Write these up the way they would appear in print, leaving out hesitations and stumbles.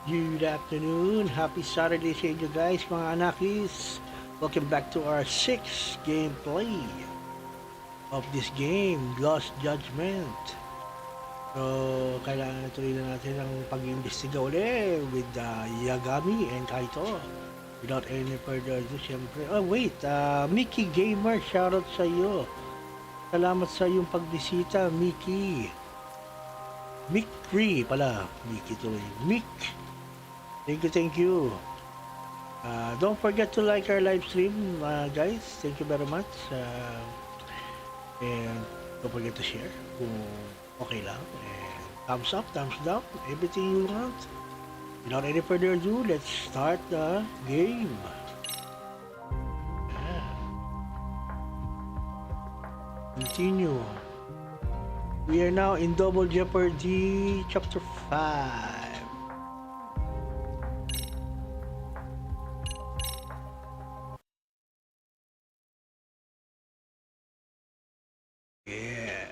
Good afternoon. Happy Saturday sa inyo guys, mga anakis. Welcome back to our 6th gameplay of this game, Lost Judgment. So, kailangan tuloy na natin ang pag-iimbestiga ulit with Yagami and Kaito. Without any further ado, syempre. Oh, wait. Mickey Gamer, shoutout sa iyo. Salamat sa iyong pagbisita, Mickey. Mick 3 pala. Mickey tuloy. Mick. Thank you. Don't forget to like our live stream, guys. Thank you very much. And don't forget to share kung okay lang. And thumbs up, thumbs down, everything you want. Without any further ado, let's start the game. Continue. We are now in Double Jeopardy Chapter 5. Yeah.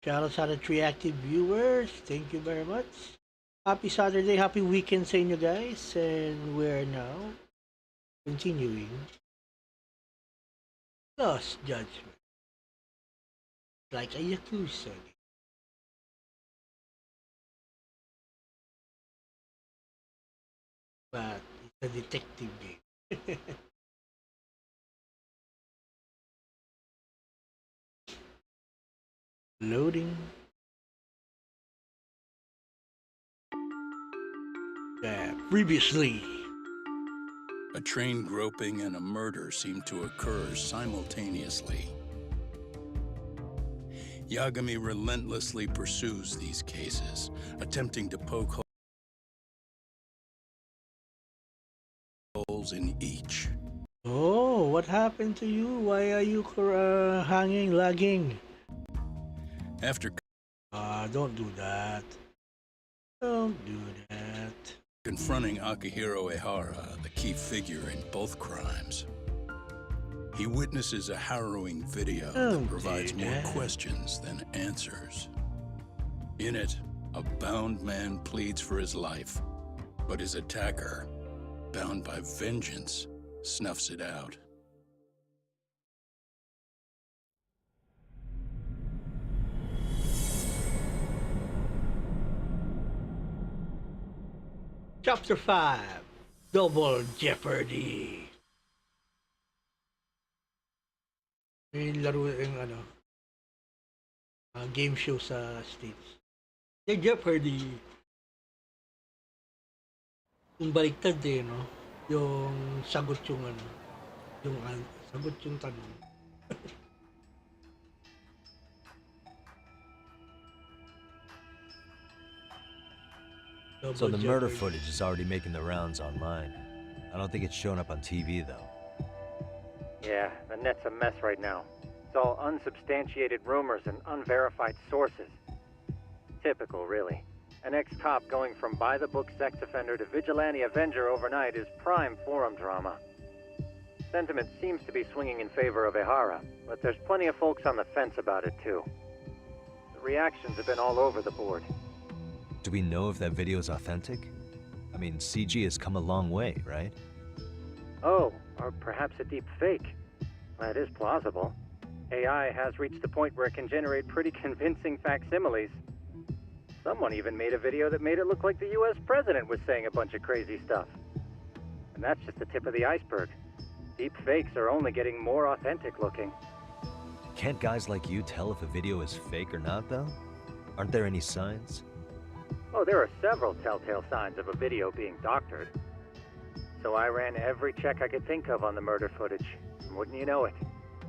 Shout out sa 3 active viewers. Thank you very much. Happy Saturday, happy weekend sa inyo guys. And we're now continuing Lost Judgment. Like a Yakuza game. But it's a detective game. Loading. Previously. A train groping and a murder seem to occur simultaneously. Yagami relentlessly pursues these cases, attempting to poke holes in each. Oh, what happened to you? Why are you hanging, lagging? After Don't do that. Don't do that. confronting Akihiro Ehara, the key figure in both crimes, he witnesses a harrowing video that provides more questions than answers. In it, a bound man pleads for his life, but his attacker, bound by vengeance, snuffs it out. Chapter 5, Double Jeopardy. Yung laro yung game show sa States. The Jeopardy. Yung baliktad no? Yung sagot yung sagot yung tanong. So the murder footage is already making the rounds online. I don't think it's showing up on TV, though. Yeah, the net's a mess right now. It's all unsubstantiated rumors and unverified sources. Typical, really. An ex-cop going from by-the-book sex offender to vigilante avenger overnight is prime forum drama. Sentiment seems to be swinging in favor of Ehara, but there's plenty of folks on the fence about it, too. The reactions have been all over the board. Do we know if that video is authentic? I mean, CG has come a long way, right? Oh, or perhaps a deep fake. That is plausible. AI has reached the point where it can generate pretty convincing facsimiles. Someone even made a video that made it look like the US president was saying a bunch of crazy stuff. And that's just the tip of the iceberg. Deep fakes are only getting more authentic looking. Can't guys like you tell if a video is fake or not, though? Aren't there any signs? Oh, there are several telltale signs of a video being doctored. So I ran every check I could think of on the murder footage. And wouldn't you know it,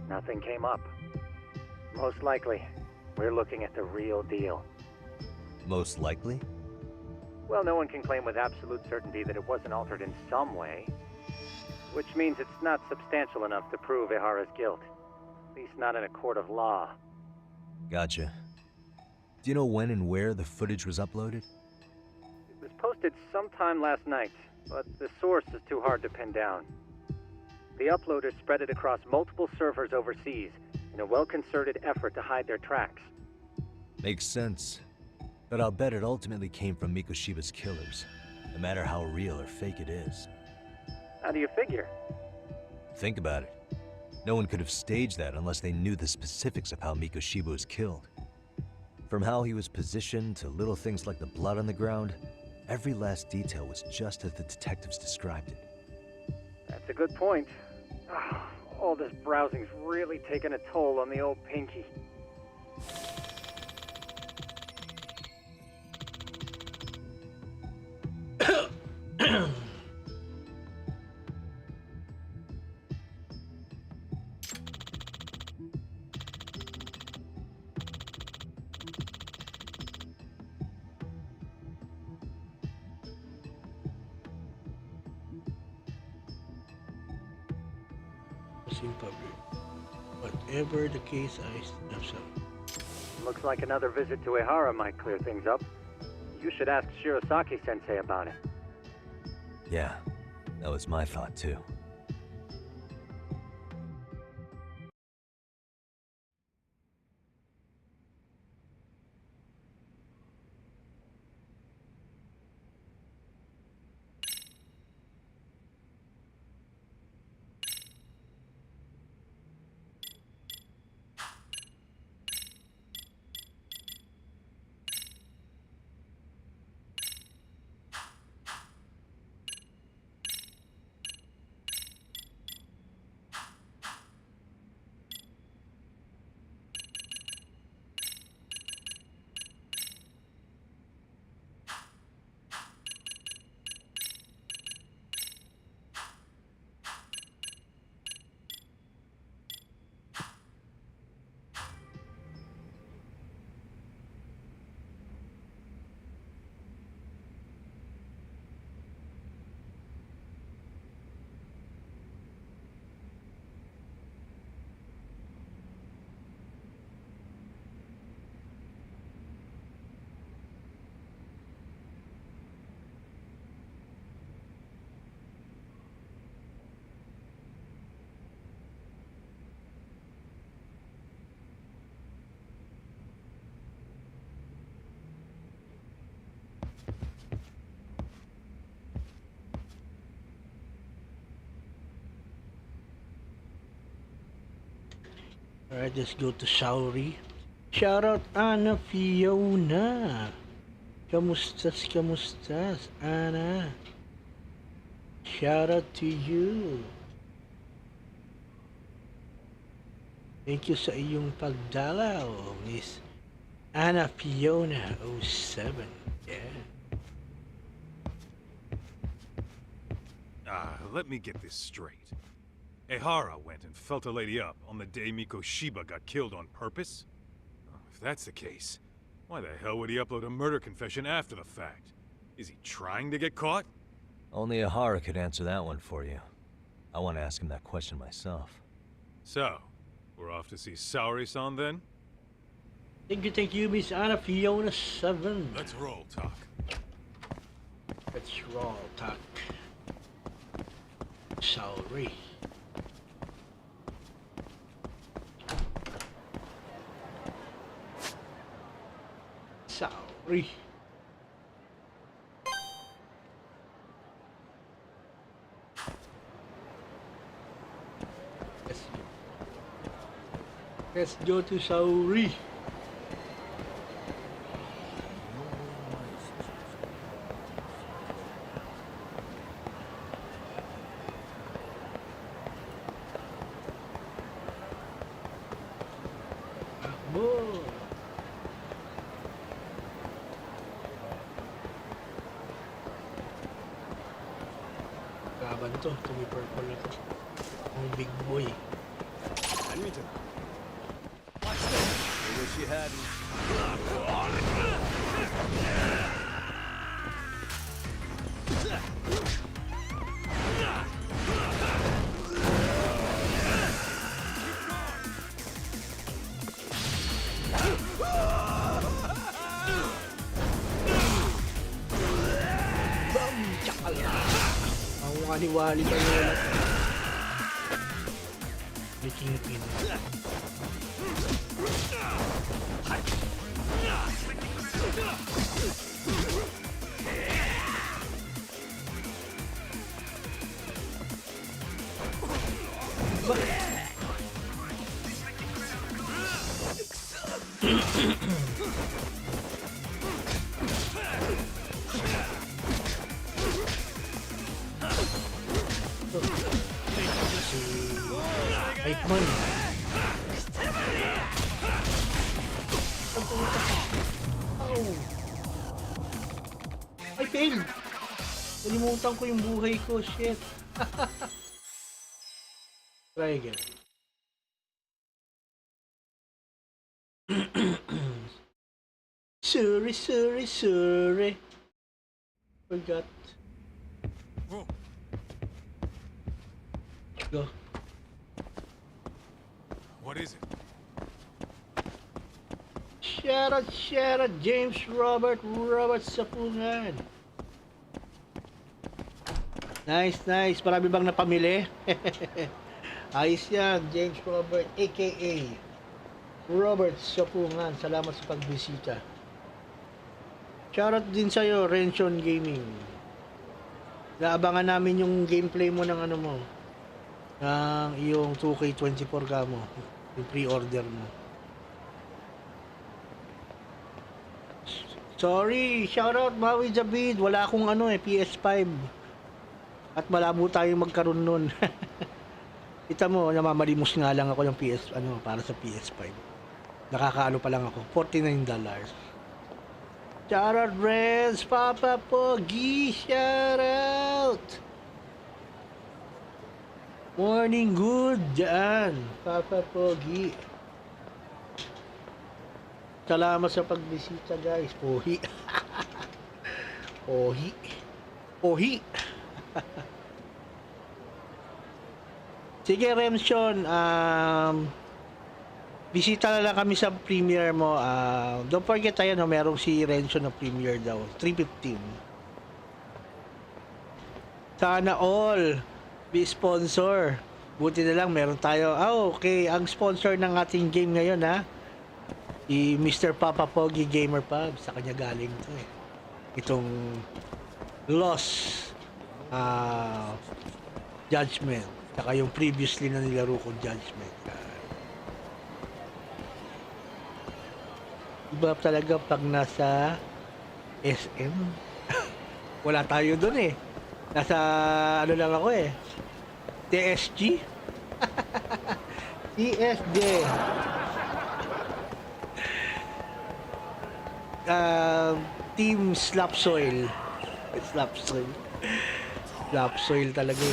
nothing came up. Most likely, we're looking at the real deal. Most likely? Well, no one can claim with absolute certainty that it wasn't altered in some way. Which means it's not substantial enough to prove Ehara's guilt. At least not in a court of law. Gotcha. Do you know when and where the footage was uploaded? It was posted sometime last night, but the source is too hard to pin down. The uploaders spread it across multiple servers overseas in a well-concerted effort to hide their tracks. Makes sense. But I'll bet it ultimately came from Mikoshiba's killers. no matter how real or fake it is. How do you figure? Think about it. No one could have staged that unless they knew the specifics of how Mikoshiba was killed. From how he was positioned to little things like the blood on the ground, every last detail was just as the detectives described it. That's a good point. All this browsing's really taken a toll on the old pinky. In public. Whatever the case, I snap some. Looks like another visit to Ehara might clear things up. You should ask Shirosaki-sensei about it. Yeah, that was my thought too. Alright, let's go to Sauri. Shout out Ana Fiona. Kamustas, Ana. Shout out to you. Thank you sa iyong pagdalaw, Miss Ana Fiona 07. Yeah. Let me get this straight. Ehara went and felt a lady up on the day Mikoshiba got killed on purpose? If that's the case, why the hell would he upload a murder confession after the fact? Is he trying to get caught? Only Ehara could answer that one for you. I want to ask him that question myself. So, we're off to see Saori-san then? Thank you, Miss Ana Fiona 7. Let's roll, talk. Let's roll, talk. Sauri. Sauri. Let's go to Sauri. Laban to, may purple na to. Ang big boy. Admit it. I wish you hadn't. Ang wali-wali pa yun. Biking-pin. Hype man. Oh. Ay, fail! Nalimutan ko yung buhay ko, shit. Try again. Sorry. Forgot. Go. What is it? Shout out, James Robert Sapungan. Nice. Marami bang napamili? Ayos yan, James Robert, aka Robert Sapungan. Salamat sa pagbisita. Shout out din sa'yo, Renson Gaming. Naabangan namin yung gameplay mo ng ano mo. Ng iyong 2K24 ka mo. Yung pre-order mo. Sorry, shoutout Maui Jabid. Wala akong PS5. At malabo tayong magkaroon nun. Kita mo, namamalimos nga lang ako ng para sa PS5. Nakakaano pa lang ako, $49. Shoutout Renz, Papa Pogi, shoutout. Morning good dyan, Papa Pogi. Salamat sa pagbisita guys. Pohi. Pohi. Sige Remson, bisita na lang kami sa premiere mo. Don't forget merong si Renson na premiere daw. 3:15. Sana all be sponsor. Buti na lang meron tayo. Okay, ang sponsor ng ating game ngayon si Mr. Papa Pogi Gamer Pub. Sa kanya galing to itong Lost Judgment. Saka yung previously na nilaro ko Judgment. Iba talaga pag nasa SM. Wala tayo dun nasa lang ako TSG. TSG. Team Slapsoil. Slapsoil talaga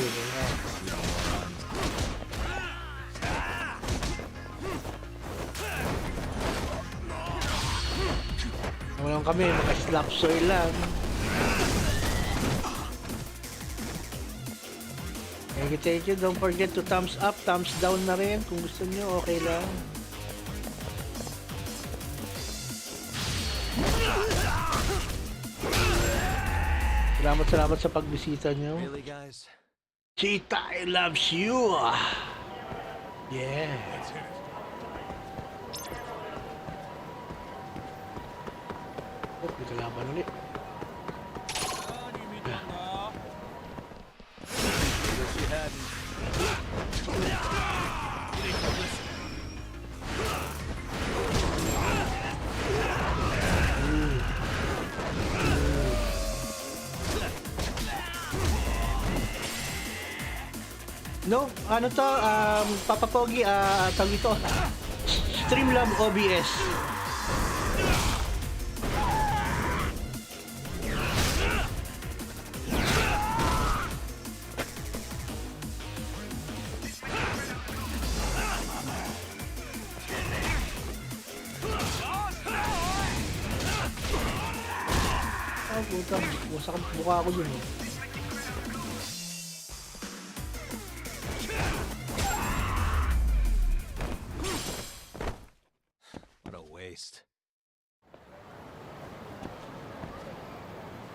Walang kami, maka-slapsoil lang. Thank you. Don't forget to thumbs up, thumbs down na rin kung gusto nyo, okay lang. Salamat sa pagbisita nyo. Really, guys? Cheetah, I loves you. Yeah. May kalaban ulit. No, ano to, Papa Pogi, tawag ito, Streamlab OBS. Puta, wasak ang mukha ko dun What a waste.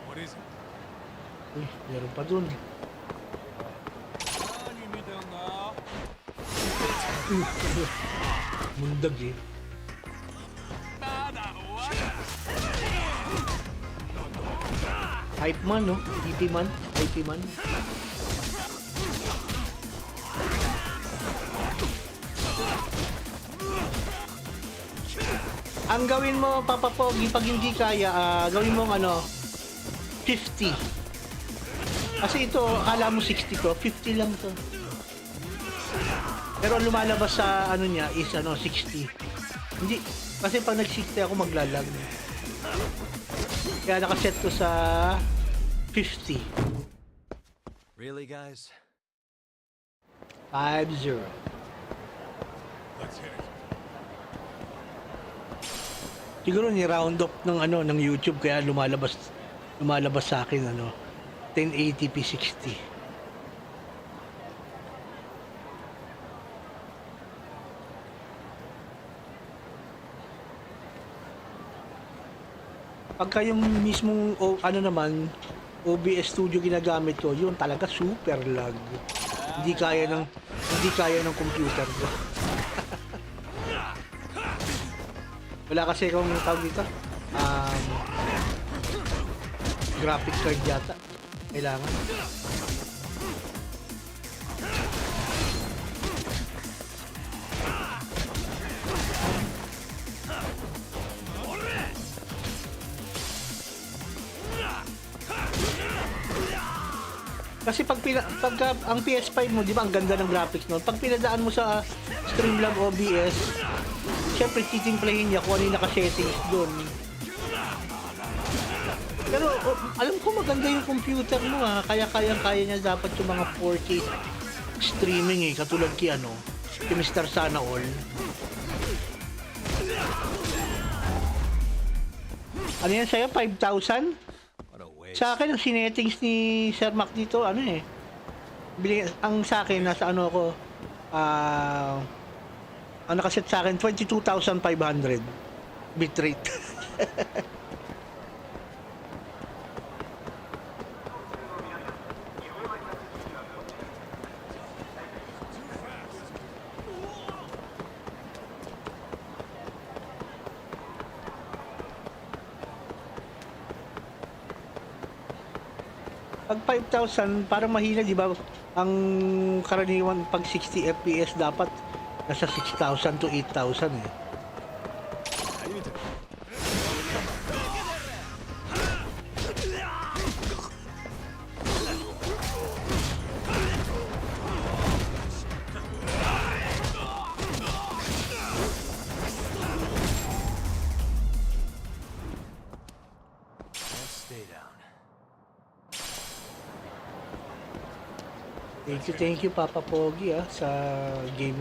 What is it? Uy, meron pa dun. Mundag Hype man, no? EP man. Ang gawin mo, Papa Pogi, pag hindi kaya, gawin mo ano, 50. Kasi ito, akala mo 60 to, 50 lang to. Pero lumalabas sa ano niya is ano, 60. Hindi, kasi pag nag-60 ako maglalag. Kaya nakaset ko sa 50. Really, guys? 5-0. Let's hit it. Siguro ni round up ng ano ng YouTube kaya lumalabas sa akin ano 1080p 60. Pagka yung mismong ano naman OBS Studio ginagamit ko, yun talaga super lag. Hindi kaya ng computer ko. Wala kasi kung tawag dito. Graphic card yata. Kailangan. Kasi pagka ang PS5 mo, di ba ang ganda ng graphics noon. Pag pinadaan mo sa Streamlab OBS, syempre titimplahin niya kung ano yung naka-settings doon. Pero alam ko maganda yung computer mo ha. Kaya kaya niya dapat yung mga 4K streaming katulad kay Mr. Sana All. Ano yan sa'yo? 5,000? Sa akin, ang sinettings ni Sir Mac dito, ang sa akin, nasa ano ako, ang nakaset sa akin, 22,500 bitrate. Pag 5,000, parang mahina, di ba? Ang karaniwan pag 60 FPS dapat nasa 6,000 to 8,000 eh. Thank you Papa Pogi sa game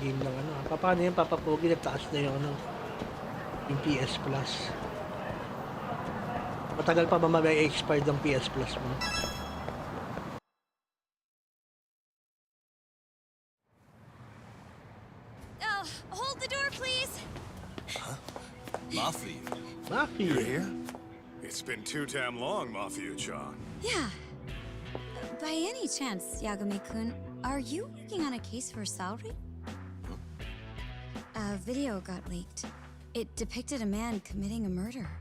ng ano. Paano yan Papa Pogi, nagtaas na yung PS Plus. Matagal pa ba mag-expired ang PS Plus mo? Hold the door, please. Huh? Mafia. You're here? It's been too damn long, Mafia-chan. Yeah. By any chance, Yagami-kun, are you working on a case for salary? A video got leaked. It depicted a man committing a murder.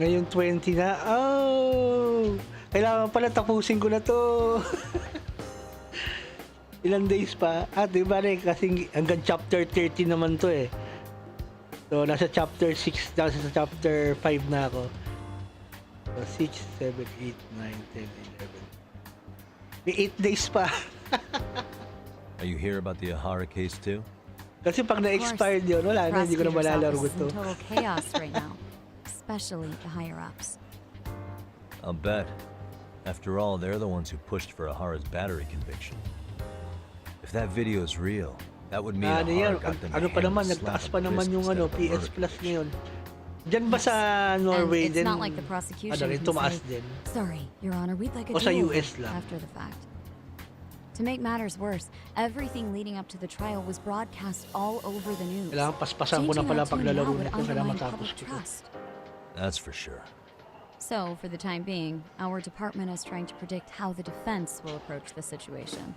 Ngayon 20 na. Oh! Kailangan pala tapusin ko na to. Ilang days pa. Di ba kasi hanggang chapter 30 naman to eh. So, nasa chapter 6, nasa chapter 5 na ako. So, 6, 7, 8, 9, 10, 11. May 8 days pa. Are you here about the Ahara case too? Kasi pag na-expired yun, wala na, hindi ko na malalaro ito. Total chaos right now. Especially the higher-ups. I'll bet. After all, they're the ones who pushed for Ahara's battery conviction. If that video is real, that would mean Ahara got them ano pa naman, nagtaas pa naman yung PS Plus ngayon. Diyan ba sa Norway din? It's not like the prosecution rin, tumaas din. Sorry, Your Honor, we'd like a O sa do-over US lang. after the fact. To make matters worse, everything leading up to the trial was broadcast all over the news. Kailangan paspasan ko na pala paglalaro nito, kailangan matapos ko. That's for sure. So, for the time being, our department is trying to predict how the defense will approach the situation.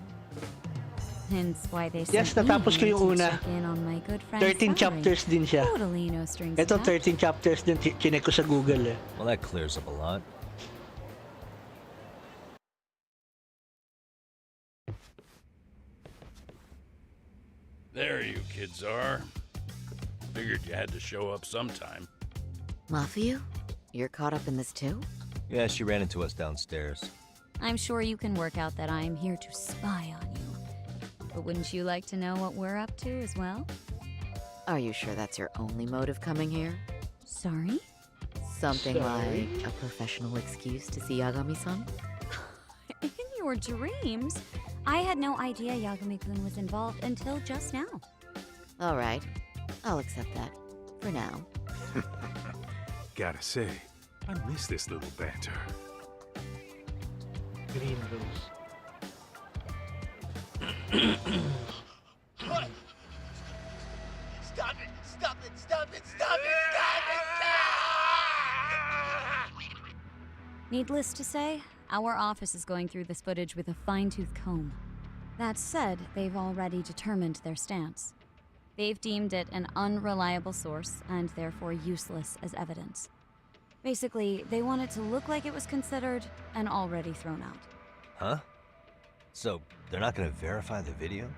Hence why they Yes, sent me natapos ko here yung to una. check in on my good friend 13 Sari. chapters din siya. Totally no strings Ito, attached. 13 chapters din. Chinek ko sa Google eh. Well, that clears up a lot. There you kids are. Figured you had to show up sometime. Mafiu? You're caught up in this too? Yeah, she ran into us downstairs. I'm sure you can work out that I'm here to spy on you. But wouldn't you like to know what we're up to as well? Are you sure that's your only motive coming here? Sorry? Something Sorry? like a professional excuse to see Yagami-san? In your dreams? I had no idea Yagami-kun was involved until just now. All right, I'll accept that. For now. Gotta say, I miss this little banter. Green Rose. Stop it! Stop it! Stop it! Stop it! Needless to say, our office is going through this footage with a fine-tooth comb. That said, they've already determined their stance. They've deemed it an unreliable source and therefore useless as evidence. Basically, they want it to look like it was considered and already thrown out. Huh? So, they're not gonna verify the video?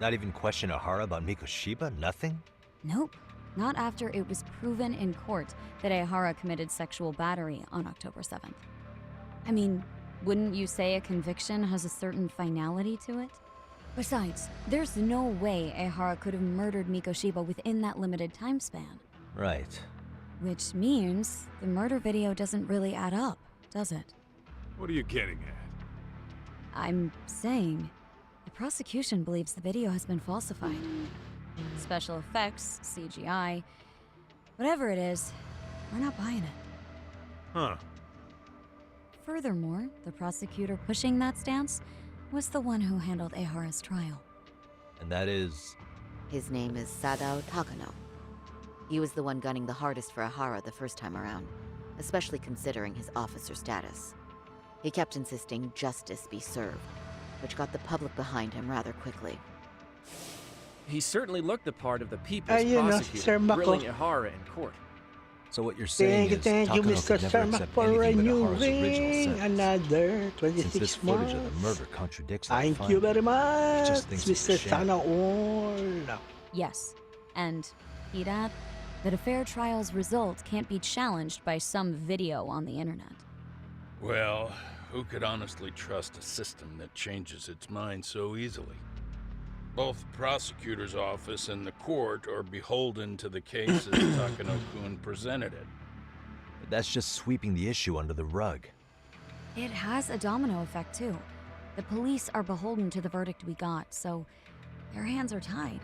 Not even question Ahara about Mikoshiba? Nothing? Nope. Not after it was proven in court that Ehara committed sexual battery on October 7th. I mean, wouldn't you say a conviction has a certain finality to it? Besides, there's no way Ehara could have murdered Mikoshiba within that limited time span. Right. Which means the murder video doesn't really add up, does it? What are you getting at? I'm saying the prosecution believes the video has been falsified. Special effects, CGI, whatever it is, we're not buying it. Huh. Furthermore, the prosecutor pushing that stance was the one who handled Ehara's trial. And that is... His name is Sadao Takano. He was the one gunning the hardest for Ahara the first time around, especially considering his officer status. He kept insisting justice be served, which got the public behind him rather quickly. He certainly looked the part of the people's Ayun na, prosecutor, Sir Mako. grilling Ehara in court. So what you're saying is Thank you, Takano Mr. could never Sharma, accept for anything but Ahara's original renewing sentence. another Since 26 this footage of the months. murder contradicts that Thank you finding, very much, just thinks it's a Mr. sham. Sana all. Yes, and he'd add that a fair trial's result can't be challenged by some video on the internet. Well, who could honestly trust a system that changes its mind so easily? Both the prosecutor's office and the court are beholden to the case as Takano-kun presented it. But that's just sweeping the issue under the rug. It has a domino effect, too. The police are beholden to the verdict we got, so their hands are tied.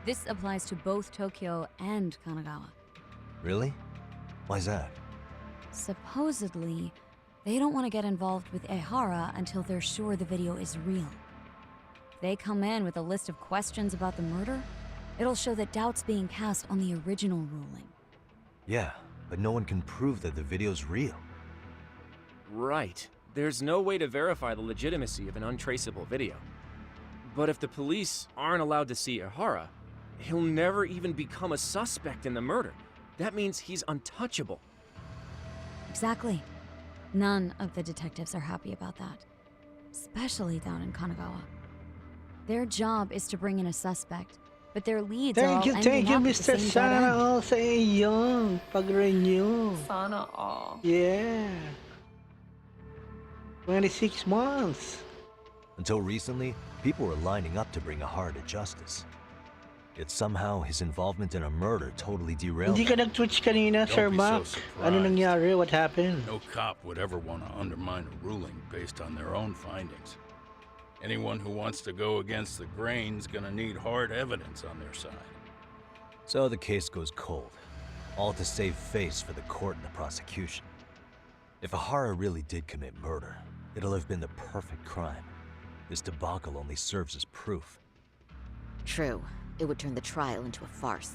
This applies to both Tokyo and Kanagawa. Really? Why's that? Supposedly, they don't want to get involved with Ehara until they're sure the video is real. If they come in with a list of questions about the murder, it'll show that doubt's being cast on the original ruling. Yeah, but no one can prove that the video's real. Right. There's no way to verify the legitimacy of an untraceable video. But if the police aren't allowed to see Ehara, he'll never even become a suspect in the murder. That means he's untouchable. Exactly. None of the detectives are happy about that. Especially down in Kanagawa. Their job is to bring in a suspect, but their leads are all ending up at the Mr. same dead Sana end. all sa iyong pag-renew. Sana all. Yeah. 26 months. Until recently, people were lining up to bring Ahara to justice. Yet somehow his involvement in a murder totally derailed Hindi ka that. nag-twitch kanina, Don't Sir be so Mac. surprised. Ano nangyari? What happened? No cop would ever want to undermine a ruling based on their own findings. Anyone who wants to go against the grain's gonna need hard evidence on their side. So the case goes cold, all to save face for the court and the prosecution. If Ahara really did commit murder, it'll have been the perfect crime. This debacle only serves as proof. True, it would turn the trial into a farce.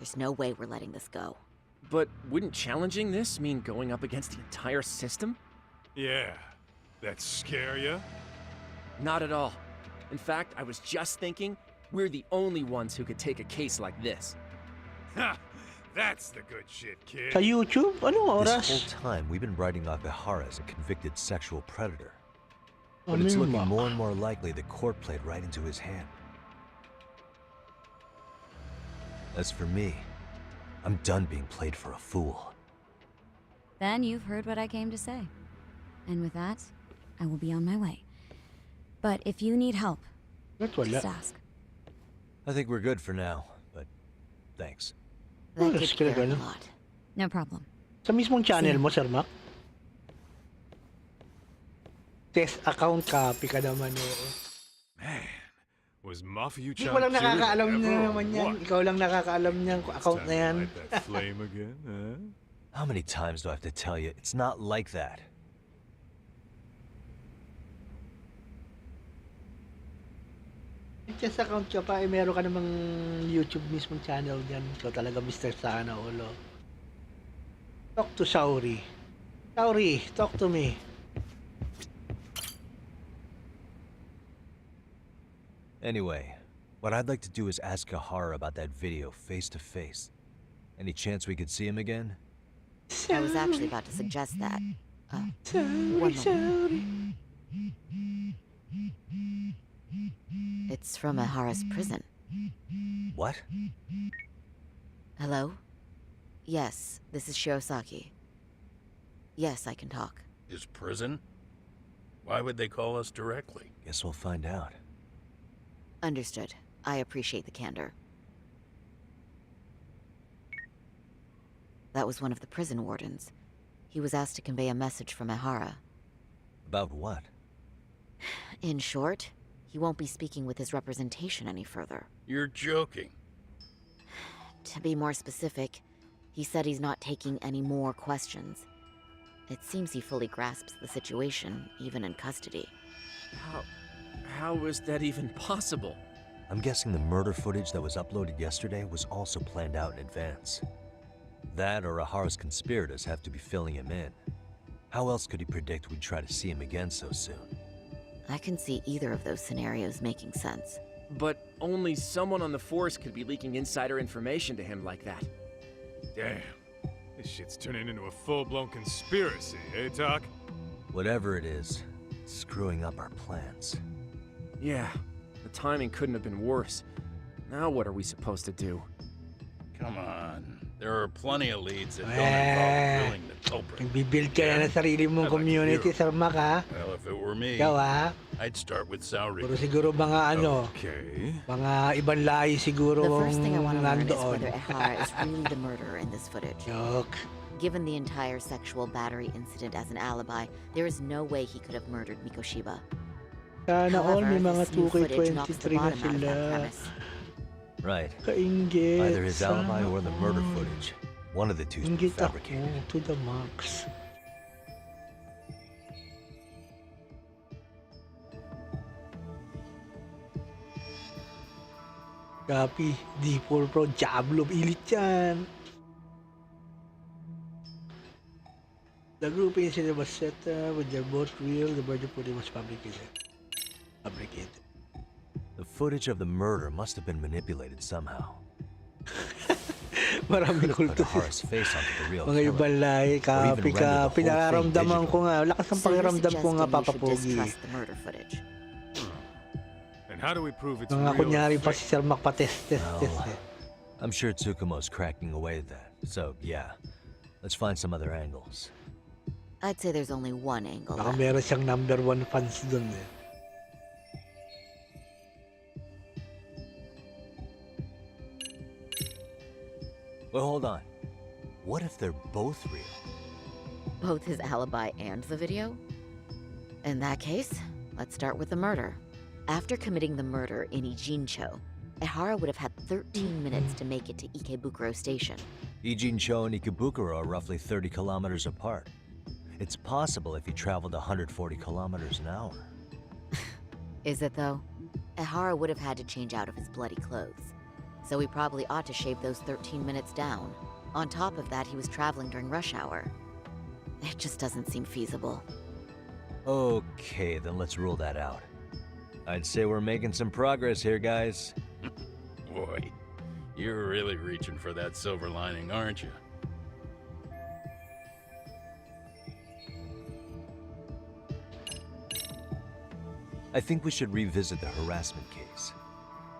There's no way we're letting this go. But wouldn't challenging this mean going up against the entire system? Yeah. That scare ya? Not at all. In fact, I was just thinking, we're the only ones who could take a case like this. Ha! That's the good shit, kid. Sa YouTube? Anong This oras? whole time, we've been writing Akihara as a convicted sexual predator. But Ano it's yun looking ba? more and more likely the court played right into his hand. As for me, I'm done being played for a fool. Then you've heard what I came to say. And with that, I will be on my way. But if you need help, Ba't wala? just ask. I think we're good for now, but thanks. That Oras gets ka na cleared a ganun? lot. No problem. Sa mismong channel mo, Sir Mac? Test account copy ka naman eh. Man, was Mafia Hindi ko lang nakakaalam ever na or naman yan. what? Ikaw lang nakakaalam niyan kung account Time na to yan. light that flame again, huh? How many times do I have to tell you? It's not like that. Test account ka pa, eh meron ka namang YouTube mismong channel dyan. Ikaw talaga Mr. Sana Ulo. Talk to Sauri. Sauri, talk to me. Anyway, what I'd like to do is ask Kahara about that video face to face. Any chance we could see him again? I was actually about to suggest that. Sauri, One Sauri. It's from Ahara's prison. What? Hello? Yes, this is Shirosaki. Yes, I can talk. His prison? Why would they call us directly? Guess we'll find out. Understood. I appreciate the candor. That was one of the prison wardens. He was asked to convey a message from Ahara. About what? In short, he won't be speaking with his representation any further. You're joking. To be more specific, he said he's not taking any more questions. It seems he fully grasps the situation, even in custody. How is that even possible? I'm guessing the murder footage that was uploaded yesterday was also planned out in advance. That or Ahara's conspirators have to be filling him in. How else could he predict we'd try to see him again so soon? I can see either of those scenarios making sense. But only someone on the force could be leaking insider information to him like that. Damn. This shit's turning into a full-blown conspiracy, eh, Doc? Whatever it is, it's screwing up our plans. Yeah, the timing couldn't have been worse. Now what are we supposed to do? Come on. There are plenty of leads that don't Eh, involve drilling the culprit. Nagbibuild ka na ng sarili mong I'd like to community, hear Sir Mac, ha? Well, if it were me, Ikaw, ha? I'd start with Sauri. Puro siguro mga ano, Okay. mga ibang lahi siguro The first thing I want to learn is nandoon. whether Ahara is really the murderer in this footage. Joke. Given the entire sexual battery incident as an alibi, there is no way he could have murdered Mikoshiba. Sana all may mga this new footage knocks the 2K23 na bottom out of sila. that premise. Right. Kainggit. Either his alibi or the murder sana all. footage. One of the two's been Inggit ako fabricated. to the max. Copy. D4 Pro. Diablo. Ilit yan. The group incident was set with their both real. The murder footage was fabricated. The footage of the murder must have been manipulated somehow. Maraming Put kulto. Ahara's face onto the real Mga killer. ibang lahi. Or even Copy render ka. the whole thing Pinararamdaman digital. ko nga. Lakas ng So you're pakiramdam ko nga, suggesting we should papapogi. distrust the murder footage. And how do we prove it's Mga real? kunyari or pa fake? si Sir Mac pa test eh. Well, I'm sure Tsukumo's cracking away at that. So, yeah. Let's find some other angles. I'd say there's only one angle Baka left. meron siyang #1 fans dun eh. Well, hold on. What if they're both real? Both his alibi and the video? In that case, let's start with the murder. After committing the murder in Ijincho, Ehara would have had 13 minutes to make it to Ikebukuro Station. Ijincho and Ikebukuro are roughly 30 kilometers apart. It's possible if he traveled 140 kilometers an hour. Is it though? Ehara would have had to change out of his bloody clothes. So we probably ought to shave those 13 minutes down. On top of that, he was traveling during rush hour. It just doesn't seem feasible. Okay, then let's rule that out. I'd say we're making some progress here, guys. Boy, you're really reaching for that silver lining, aren't you? I think we should revisit the harassment case.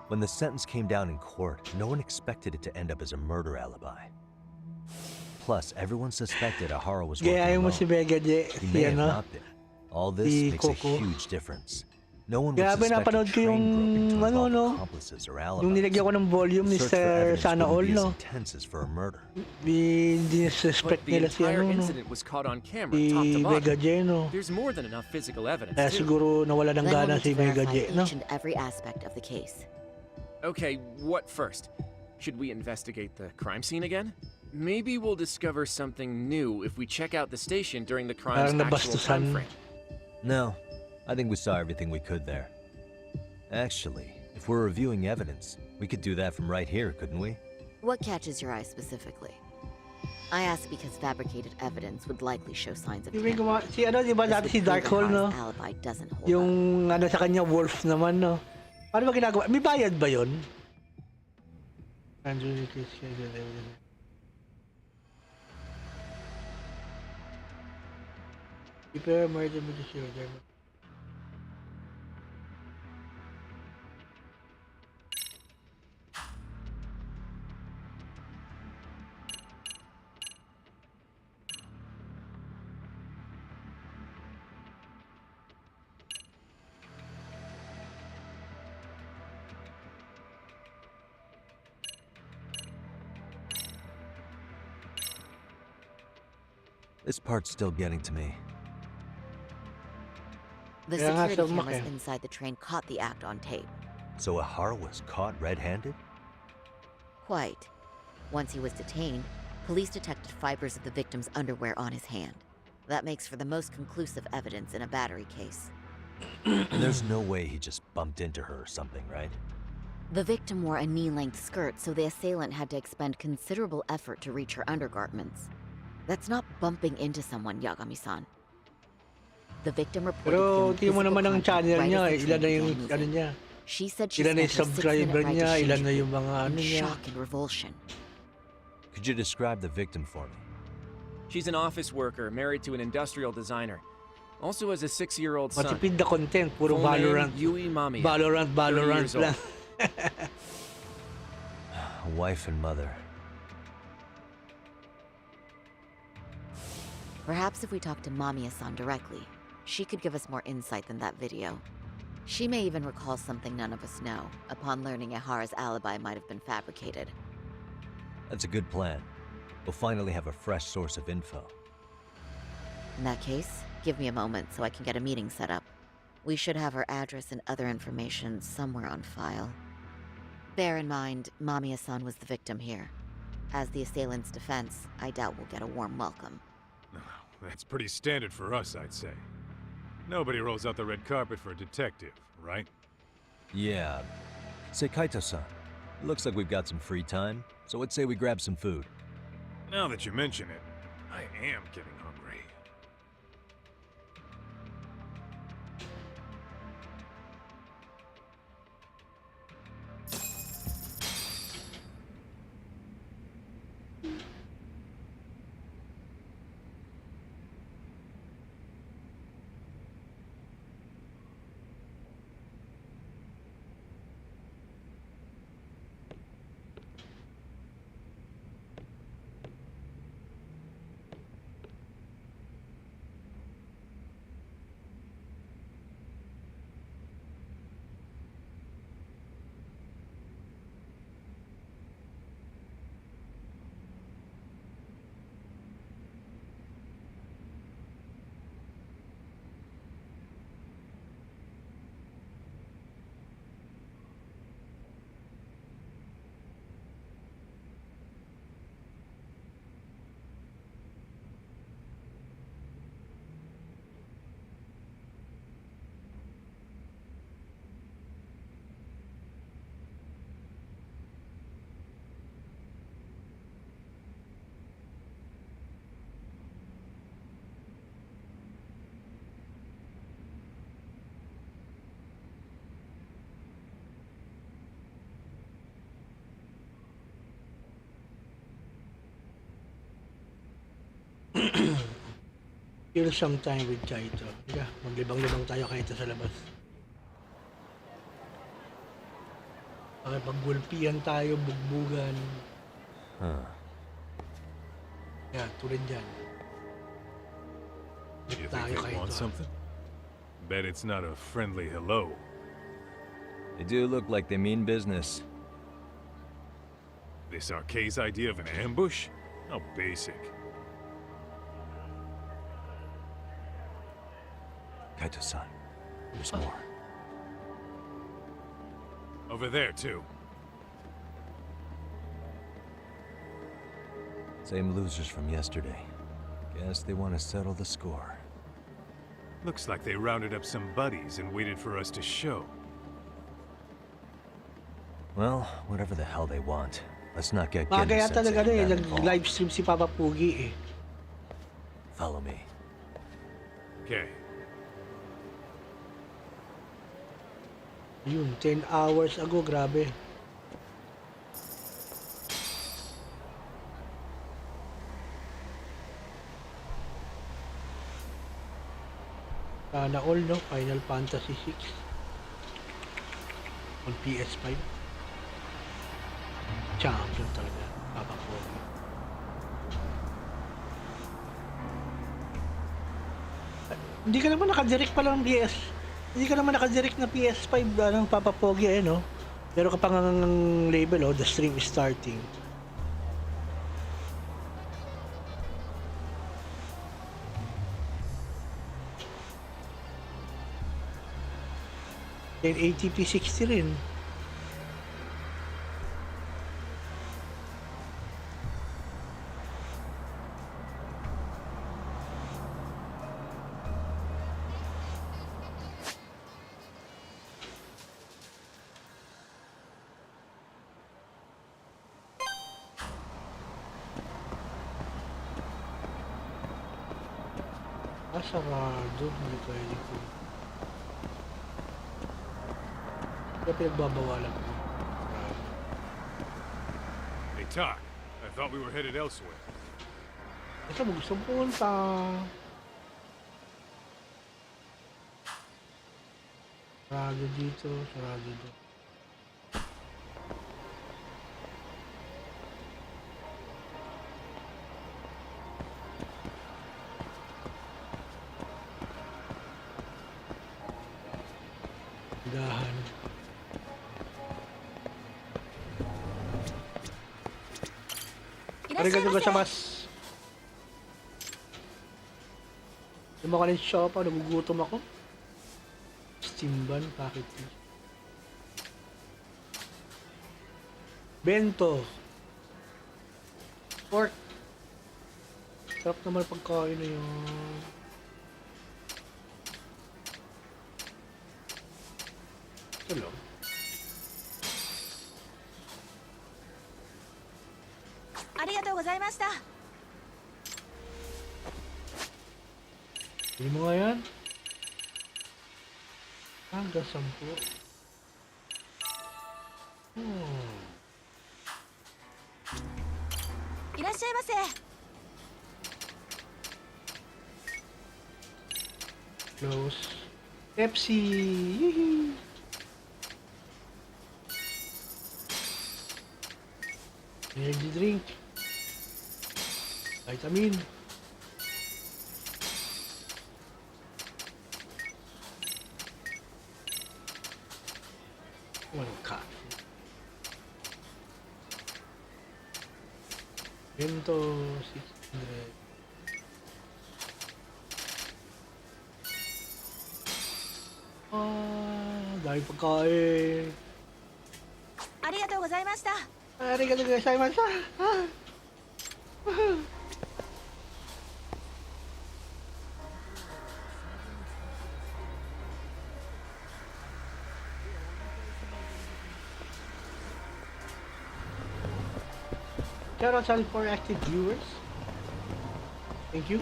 When the sentence came down in court, no one expected it to end up as a murder alibi. Plus, everyone suspected Ahara was working Kaya ayaw mo alone. si Vega J. He Si may have ano? not been. All this Si makes a Coco. huge difference. No one would Grabe, suspect a napanood ko train yung groping to ano, involve no? accomplices or Yung alibis. nilagyan ko ng volume ni Search for Sir evidence Sana wouldn't All, be as no? intense as for a murder. Hindi But suspect the nila si entire ano, no? incident was caught on camera, Si top to Vega bottom. J, no? There's more than enough physical evidence, Kaya too. siguro nawala ng Then we'll gana need si to Vega verify J, no? each and every aspect of the case. Okay, what first? Should we investigate the crime scene again? Maybe we'll discover something new if we check out the station during the crime's Parang actual nabastusan. time frame. No, I think we saw everything we could there. Actually, if we're reviewing evidence, we could do that from right here, couldn't we? What catches your eye specifically? I ask because fabricated evidence would likely show signs of Yung tampering. si ano, di ba This dati would si prove that Darkhold, no? Hara's alibi doesn't hold up. Yung ano sa kanya, Wolf naman, no? Paano ba ginagawa? May bayad ba yun? Prepare murder with the shoulder. This part's still getting to me. The Kaya nga, security sumak cameras eh. inside the train caught the act on tape. So Ahara was caught red-handed? Quite. Once he was detained, police detected fibers of the victim's underwear on his hand. That makes for the most conclusive evidence in a battery case. And there's no way he just bumped into her or something, right? The victim wore a knee-length skirt, so the assailant had to expend considerable effort to reach her undergarments. That's not bumping into someone, Yagami-san. The victim reported Pero feeling tingnan mo physical naman ang contact channel right niya, as eh. the Ilan na train yung began ano moving. niya. She said she Ilan na spent yung her 6-minute subscriber ride to niya, ilan na Shinjuku yung mga ano in niya. shock and revulsion. Could you describe the victim for me? She's an office worker married to an industrial designer. Also has a 6-year-old son. Matipid na content, puro Full name, Valorant. Yui Mamiya. Valorant 30 years lang. Wife and mother. Perhaps if we talk to Mamiya-san directly, she could give us more insight than that video. She may even recall something none of us know, upon learning Ahara's alibi might have been fabricated. That's a good plan. We'll finally have a fresh source of info. In that case, give me a moment so I can get a meeting set up. We should have her address and other information somewhere on file. Bear in mind, Mamiya-san was the victim here. As the assailant's defense, I doubt we'll get a warm welcome. That's pretty standard for us, I'd say. Nobody rolls out the red carpet for a detective, right? Yeah. Say, Kaito-san, it looks like we've got some free time, so let's say we grab some food. Now that you mention it, I am getting hungry. Kill some time with Kaito. Yeah, maglibang-libang tayo Kaito sa labas. Pagulpihan tayo, bugbugan. Huh. Yeah, tulad dyan. You think Tayo they want Kaito. something? Bet it's not a friendly hello. They do look like they mean business. This Arcade's idea of an ambush? How basic. Kaito-san, there's more. Over there, too. Same losers from yesterday. Guess they want to settle the score. Looks like they rounded up some buddies and waited for us to show. Well, whatever the hell they want. Let's not get Kaya Gendy-sensei talaga and them involved. nag-live stream si Papa Pugi eh. Follow me. Okay. Yun, 10 hours ago, grabe. Sana all, no? Final Fantasy 6 on PS5. Champion talaga, Papa Pogi. Hindi ka naman nakadirect pa lang PS. Hindi ka naman nakadirect na PS5 ng Papa Pogi eh, no? Pero kapag ang label, oh, the stream is starting. Then ATP 60 rin. Sarado, hindi pwede ko. Kaya pinagbabawalan ko. Hey, Tak. I thought we were headed elsewhere. Ito mo gusto punta. Sarado dito, sarado dito. Dahan. Arigatou gozaimasu. Yung mga shop, nagugutom ako. Steamban, bakit? Bento. Pork. Sarap naman pagkain na yun. Hello. Arigatou gozaimashita. Hindi mo nga yan? Hanggang 10. Irashaimase. Close. Pepsi. Yee-hee. Energy drink. Vitamin. Walang coffee. Bento 600. Dahil pagkain. Arigatou gozaimashita. Arigatou gozaimasu. Shout out sa for active viewers. Thank you.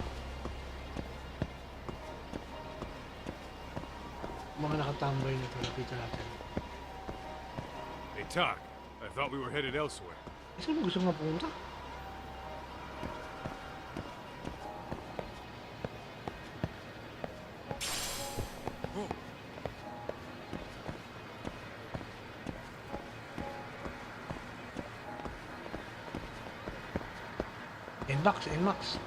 Mga nakatambay nito, nakita natin. Hey, Tak. I thought we were headed elsewhere. Saan mo gusto mapunta? NMAX, NMAX.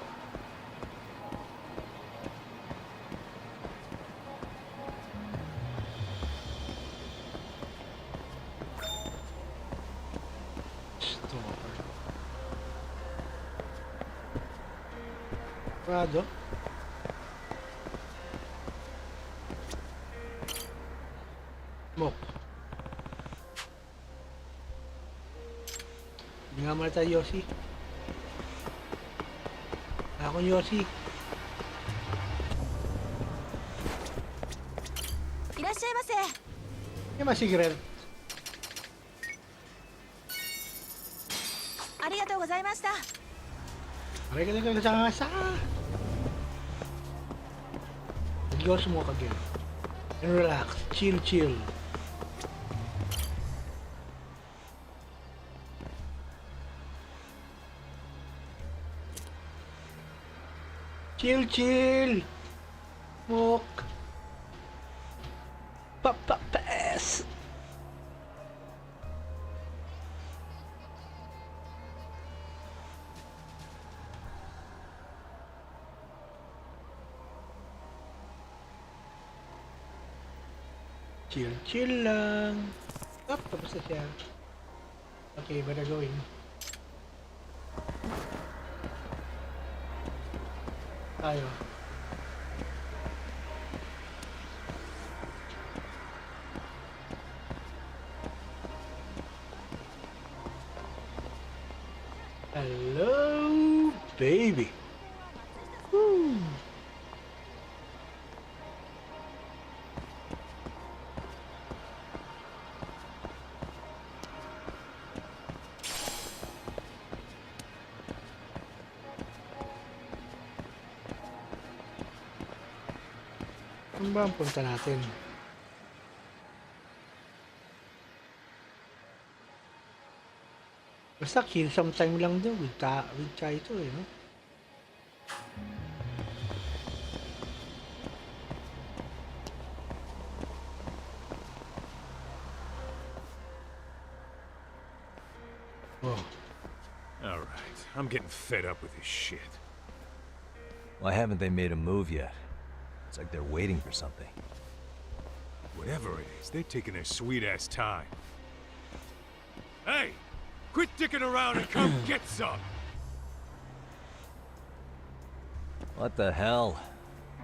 Prado. Smoke. Hindi nga muna tayo, Yossi. Ako, Yossi. いらっしゃいませ。 Yung mga cigarette. ありがとうございました。 Okay ka lang ka sa kasa. Go smoke again. And relax. Chill, chill. Chill, chill. Smoke. Pass. Chill, chill lang. Up, tapos na siya. Okay, better going. Tayo. Hello, baby. Woo. Saan ba ang punta natin? Basta kill sometime lang daw with Chaito eh, no? Oh. Alright, I'm getting fed up with this shit. Why haven't they made a move yet? It's like they're waiting for something. Whatever it is, they're taking their sweet-ass time. Hey! Quit dicking around and come get some! What the hell?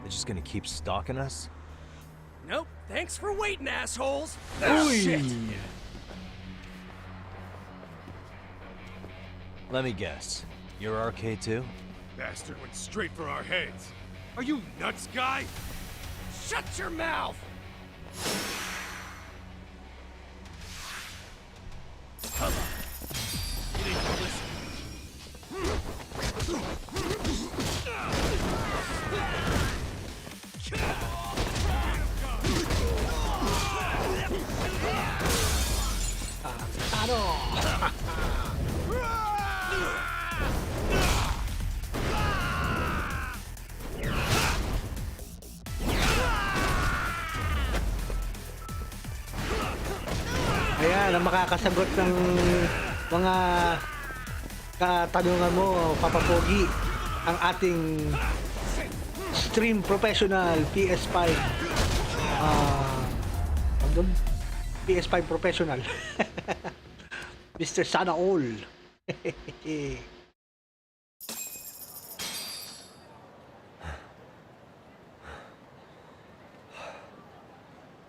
They're just gonna keep stalking us? Nope. Thanks for waiting, assholes. Shit. Let me guess. You're RK too? Bastard went straight for our heads. Are you nuts, guy? Shut your mouth! Come on. You didn't listen. Ayan, ang makakasagot ng mga katanungan mo, Papa Pogi, ang ating stream professional PS5 PS5 professional Mr. Sana All.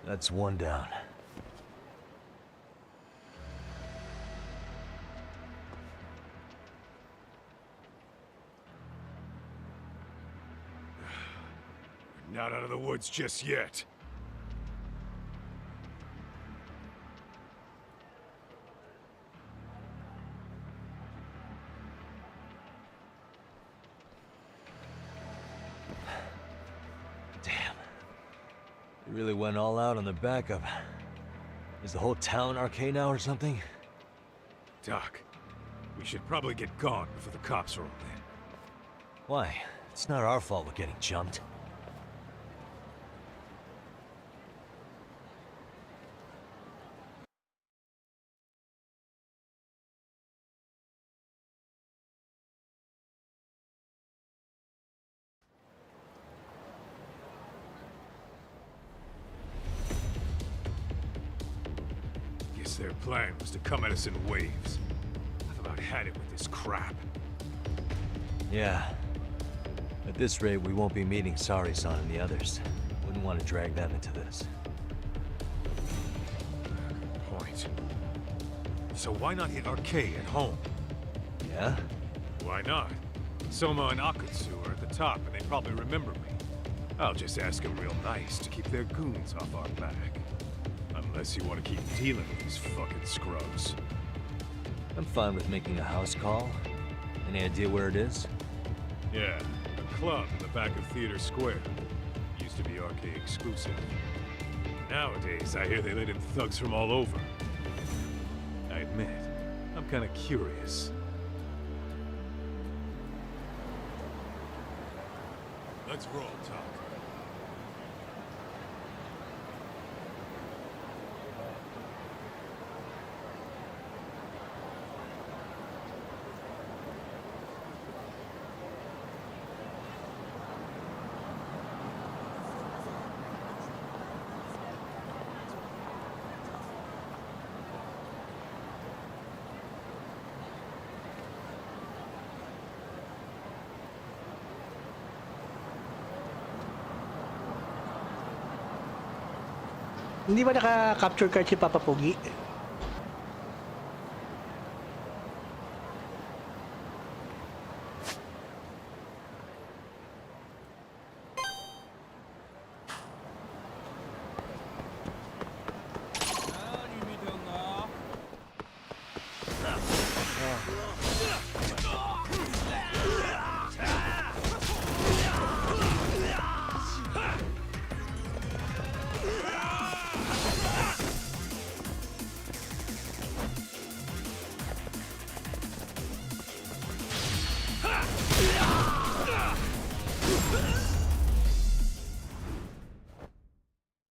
That's one down. Not out of the woods just yet. Damn. They really went all out on the backup. Is the whole town RK now or something? Doc, we should probably get gone before the cops roll in. Why? It's not our fault we're getting jumped. Guess their plan was to come at us in waves. I've about had it with this crap. Yeah. At this rate, we won't be meeting Sari-san and the others. Wouldn't want to drag them into this. Good point. So why not hit Arcade at home? Yeah? Why not? Soma and Akutsu are at the top, and they probably remember me. I'll just ask them real nice to keep their goons off our back. Unless you want to keep dealing with these fucking scrubs. I'm fine with making a house call. Any idea where it is? Yeah, a club in the back of Theater Square. Used to be Arcade exclusive. Nowadays, I hear they let in thugs from all over. I admit, I'm kinda curious. Let's roll, Talk. Hindi ba naka-capture card si Papa Pogi?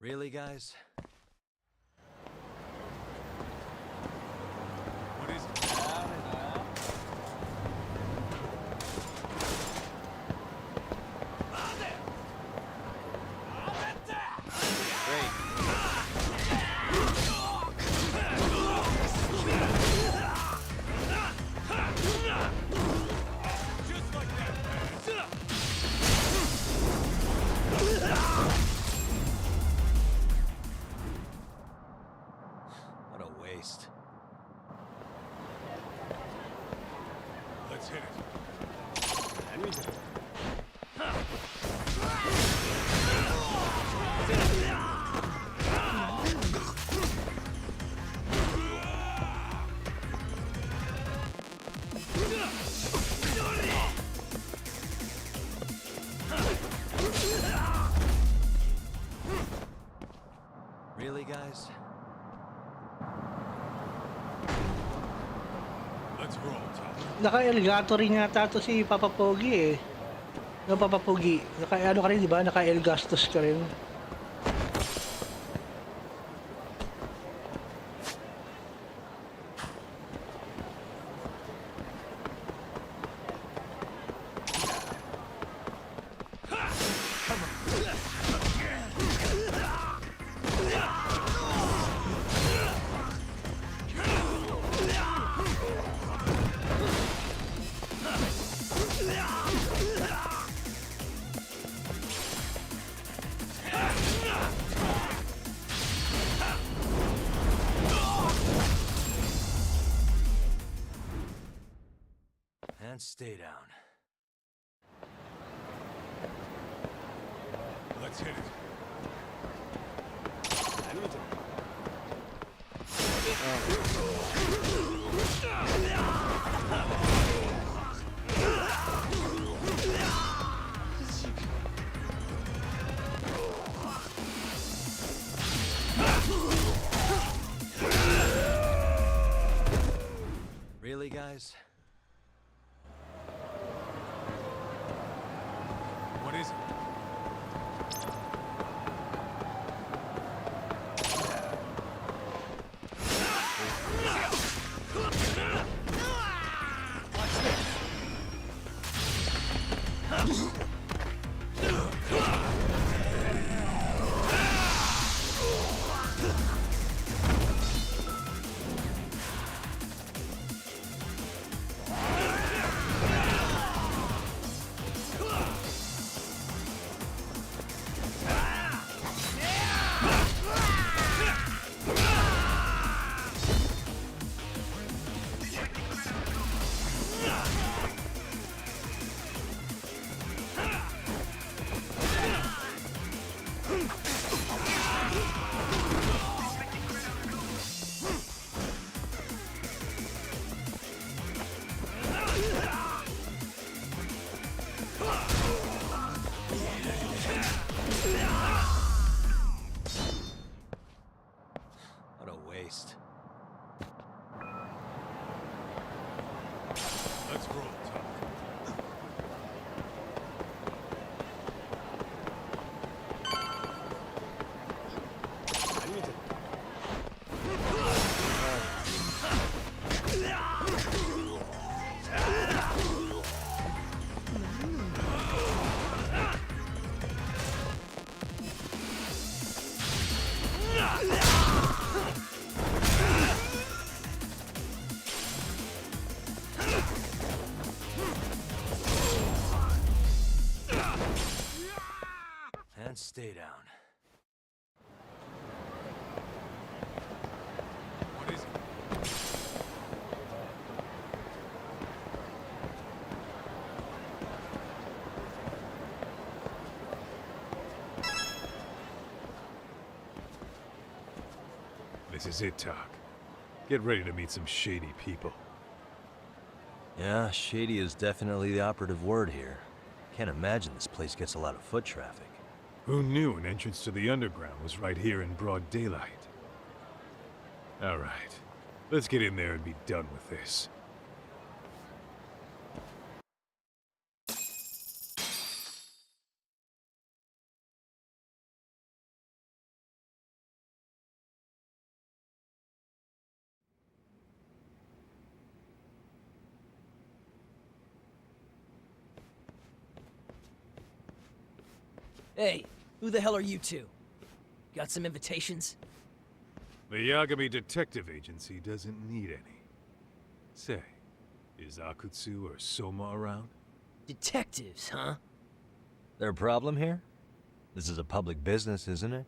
Really, guys? What is it? What a waste. Let's hit it. Really, guys? Let's roll, Talk. Naka-Elgato rin yata to si Papa Pogi eh. No, Papa Pogi. Naka-ano ka rin, di ba? Naka-Elgastos ka rin. And stay down. Let's hit it. Really, guys? What is it? waste. Let's roll, Tuck. And stay down. What is it? This is it, Tuck. Get ready to meet some shady people. Yeah, shady is definitely the operative word here. Can't imagine this place gets a lot of foot traffic. Who knew an entrance to the underground was right here in broad daylight? All right, let's get in there and be done with this. Hey, who the hell are you two? Got some invitations? The Yagami Detective Agency doesn't need any. Say, is Akutsu or Soma around? Detectives, huh? There a problem here? This is a public business, isn't it?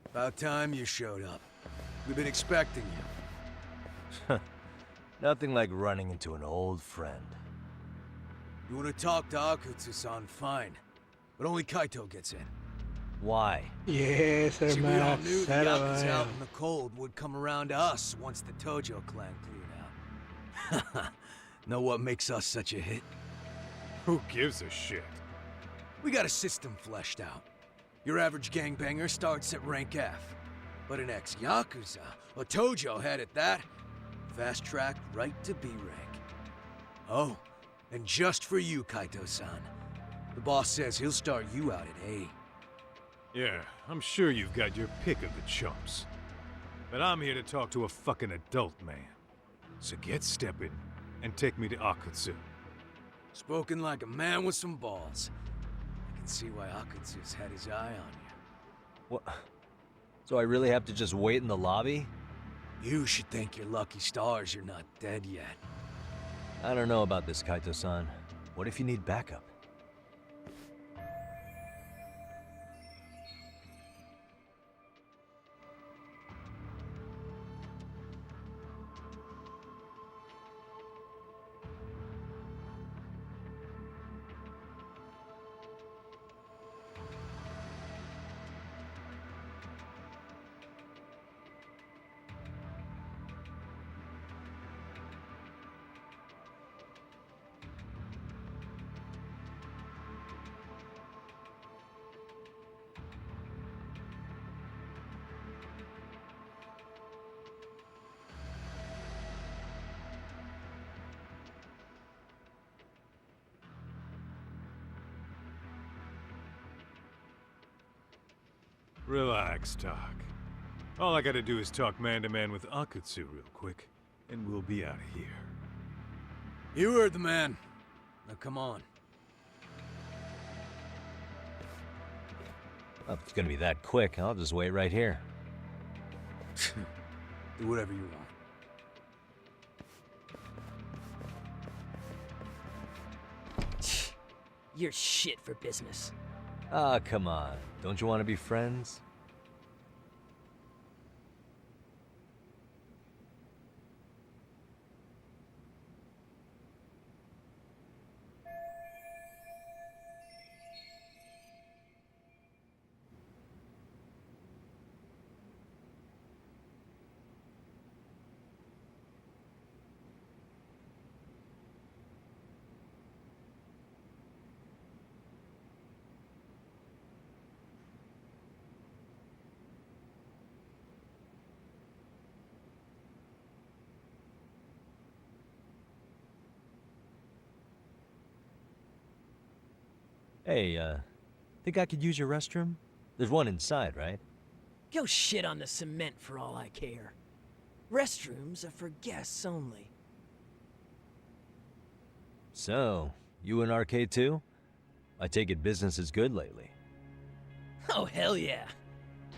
About time you showed up. We've been expecting you. Nothing like running into an old friend. You want to talk to Akutsu-san, fine. But only Kaito gets in. Why? Yes, See, we all hermano. knew the Settle Yakuza down. out in the cold would come around to us once the Tojo clan cleared out. Know what makes us such a hit? Who gives a shit? We got a system fleshed out. Your average gangbanger starts at rank F. But an ex-Yakuza, a Tojo head at that, fast-tracked right to B rank. Oh, and just for you, Kaito-san. The boss says he'll start you out at A. Yeah, I'm sure you've got your pick of the chumps. But I'm here to talk to a fucking adult man. So get stepping and take me to Akutsu. Spoken like a man with some balls. I can see why Akutsu's had his eye on you. What? So I really have to just wait in the lobby? You should thank your lucky stars you're not dead yet. I don't know about this, Kaito-san. What if you need backup? Relax, Doc. All I gotta do is talk man-to-man with Akutsu real quick, and we'll be out of here. You heard the man. Now come on. Well, if it's gonna be that quick, I'll just wait right here. Do whatever you want. You're shit for business. Ah, come on. Don't you want to be friends? Hey, think I could use your restroom? There's one inside, right? Go shit on the cement for all I care. Restrooms are for guests only. So, you in arcade too? I take it business is good lately. Oh, hell yeah.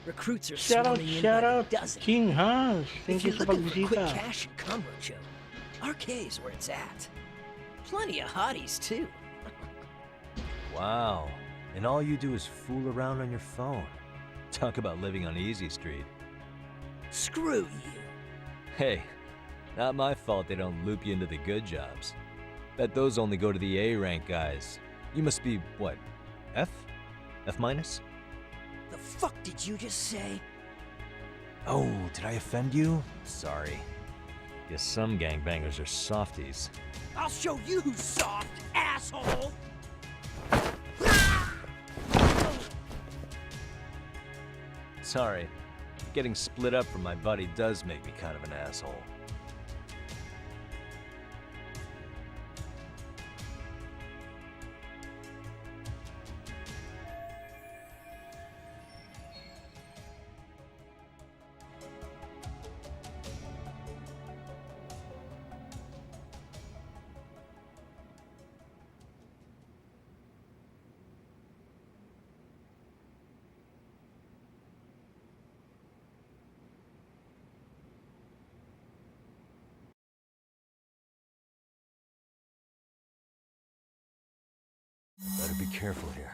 Recruits are Shout out, swarming in shout by the out, dozen. King Hans. Thank If you you're sa looking for quick pagbisita. cash and combo show, arcade's where it's at. Plenty of hotties, too. Wow. And all you do is fool around on your phone. Talk about living on Easy Street. Screw you. Hey, not my fault they don't loop you into the good jobs. Bet those only go to the A rank guys. You must be, what, F? F minus? The fuck did you just say? Oh, did I offend you? Sorry. Guess some gangbangers are softies. I'll show you who's soft, asshole! Sorry. Getting split up from my buddy does make me kind of an asshole. Better be careful here.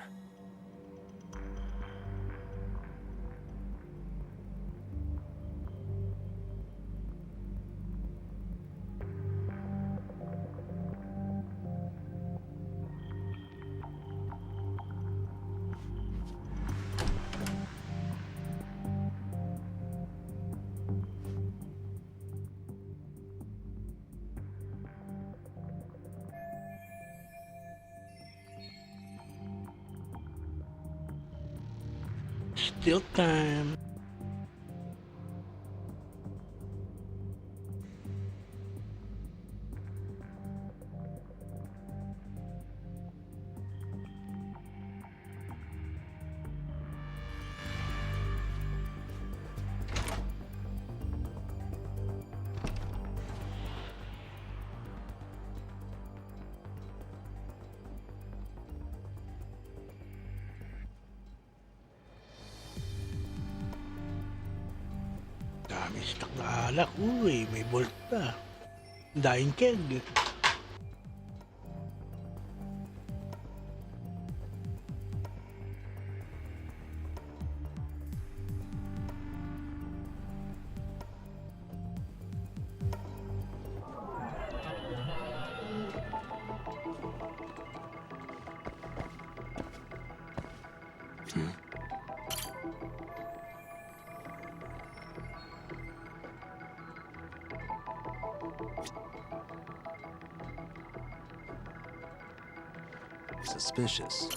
Still time. Dami stock na alak. Uy, may bolt na. Dying keg. Suspicious.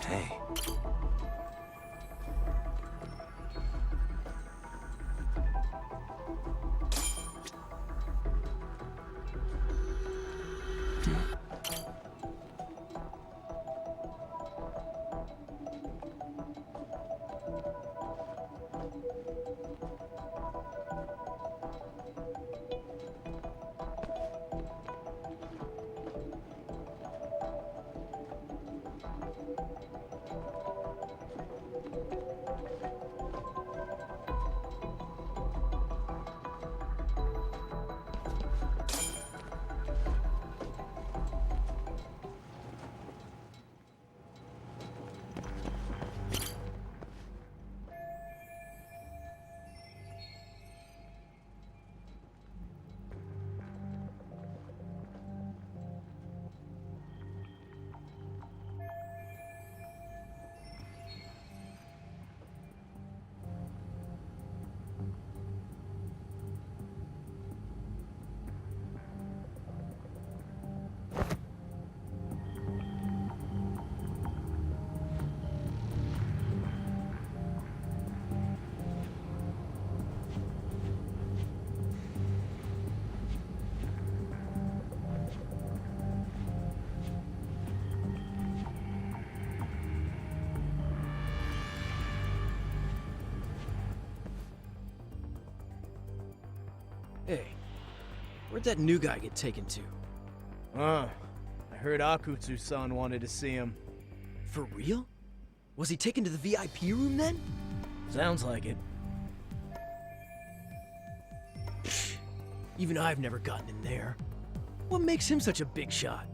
Hey. Hey, where'd that new guy get taken to? I heard Akutsu-san wanted to see him. For real? Was he taken to the VIP room then? Sounds like it. Even I've never gotten in there. What makes him such a big shot?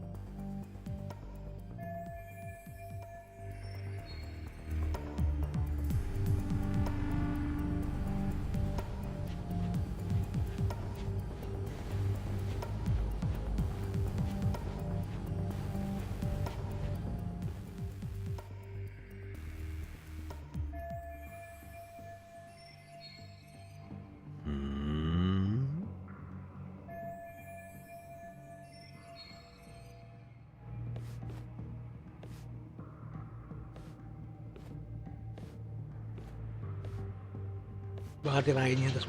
Baka tirahin niya tapos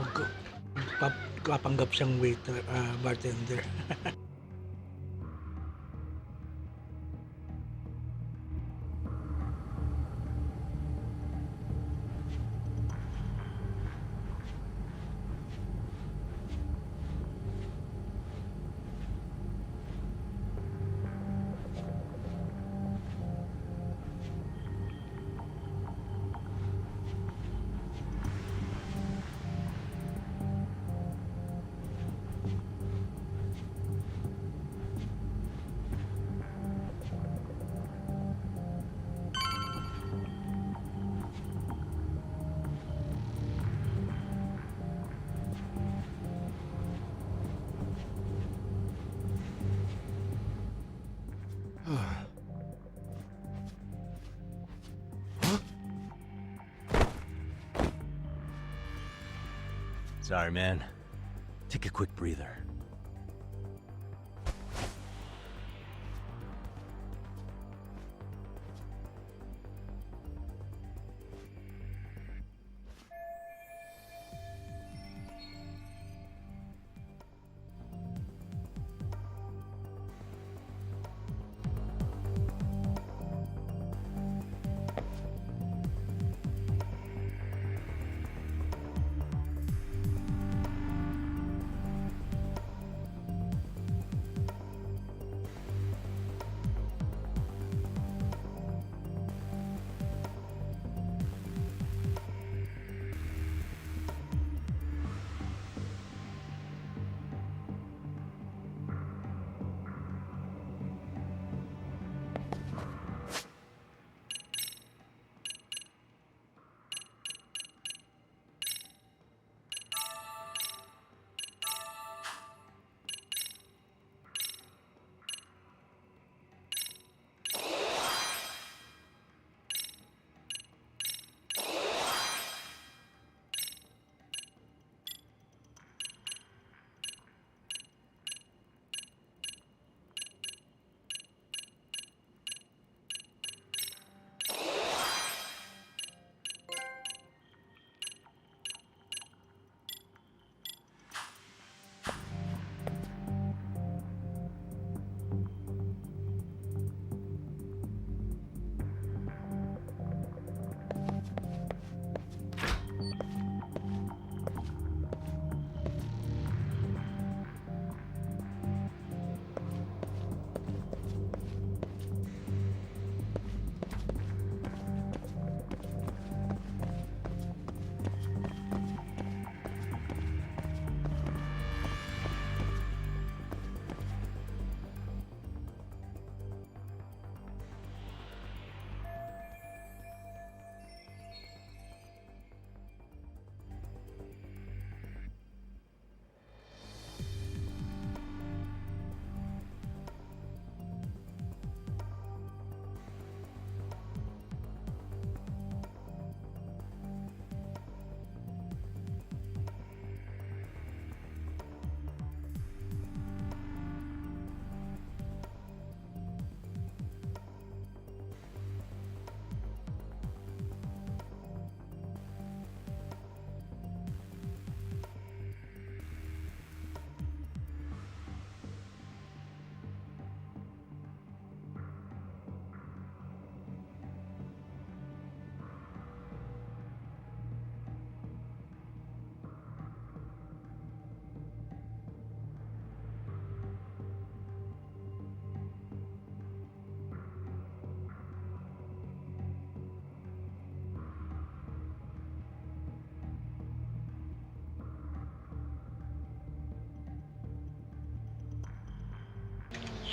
magpapanggap siyang waiter, bartender. Sorry, man. Take a quick breather.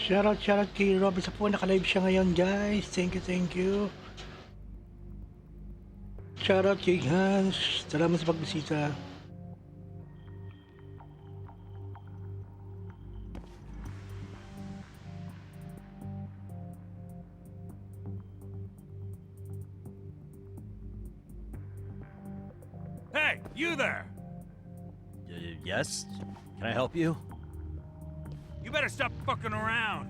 Shoutout kay Robin sa po. Naka-live siya ngayon, guys. Thank you. Shoutout kay Hans. Salamat sa pagbisita. Hey, you there! Yes? Can I help you? You better stop fucking around.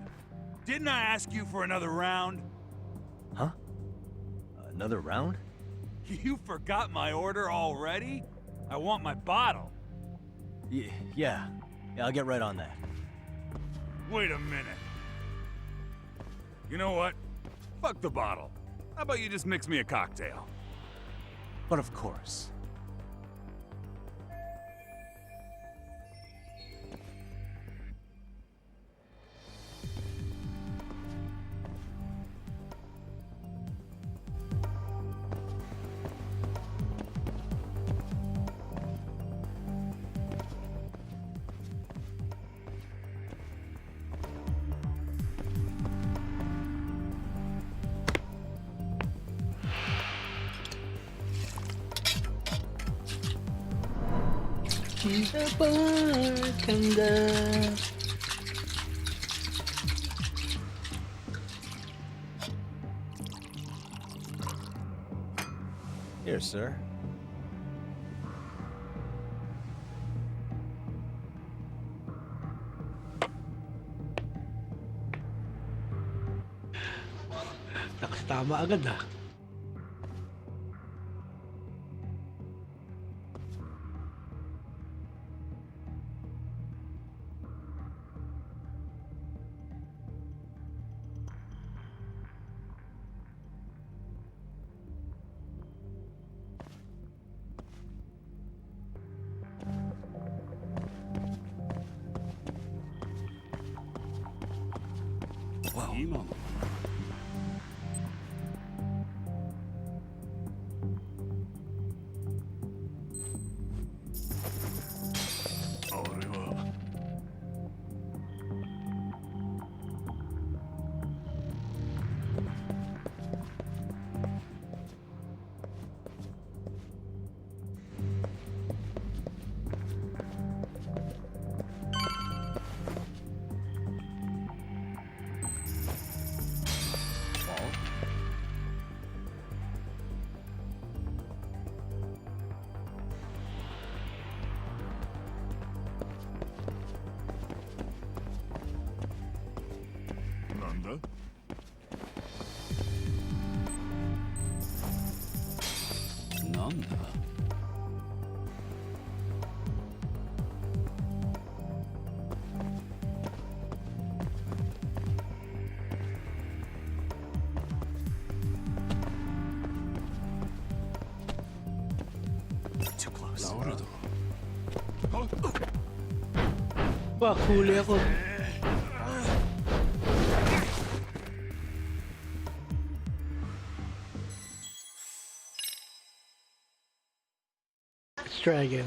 Didn't I ask you for another round? Huh? Another round? You forgot my order already? I want my bottle. Yeah, I'll get right on that. Wait a minute. You know what? Fuck the bottle. How about you just mix me a cocktail? But of course. She's a bartender. Here, sir. Nakastama agad ah. Too close. Wah, huli ako. Let's try again.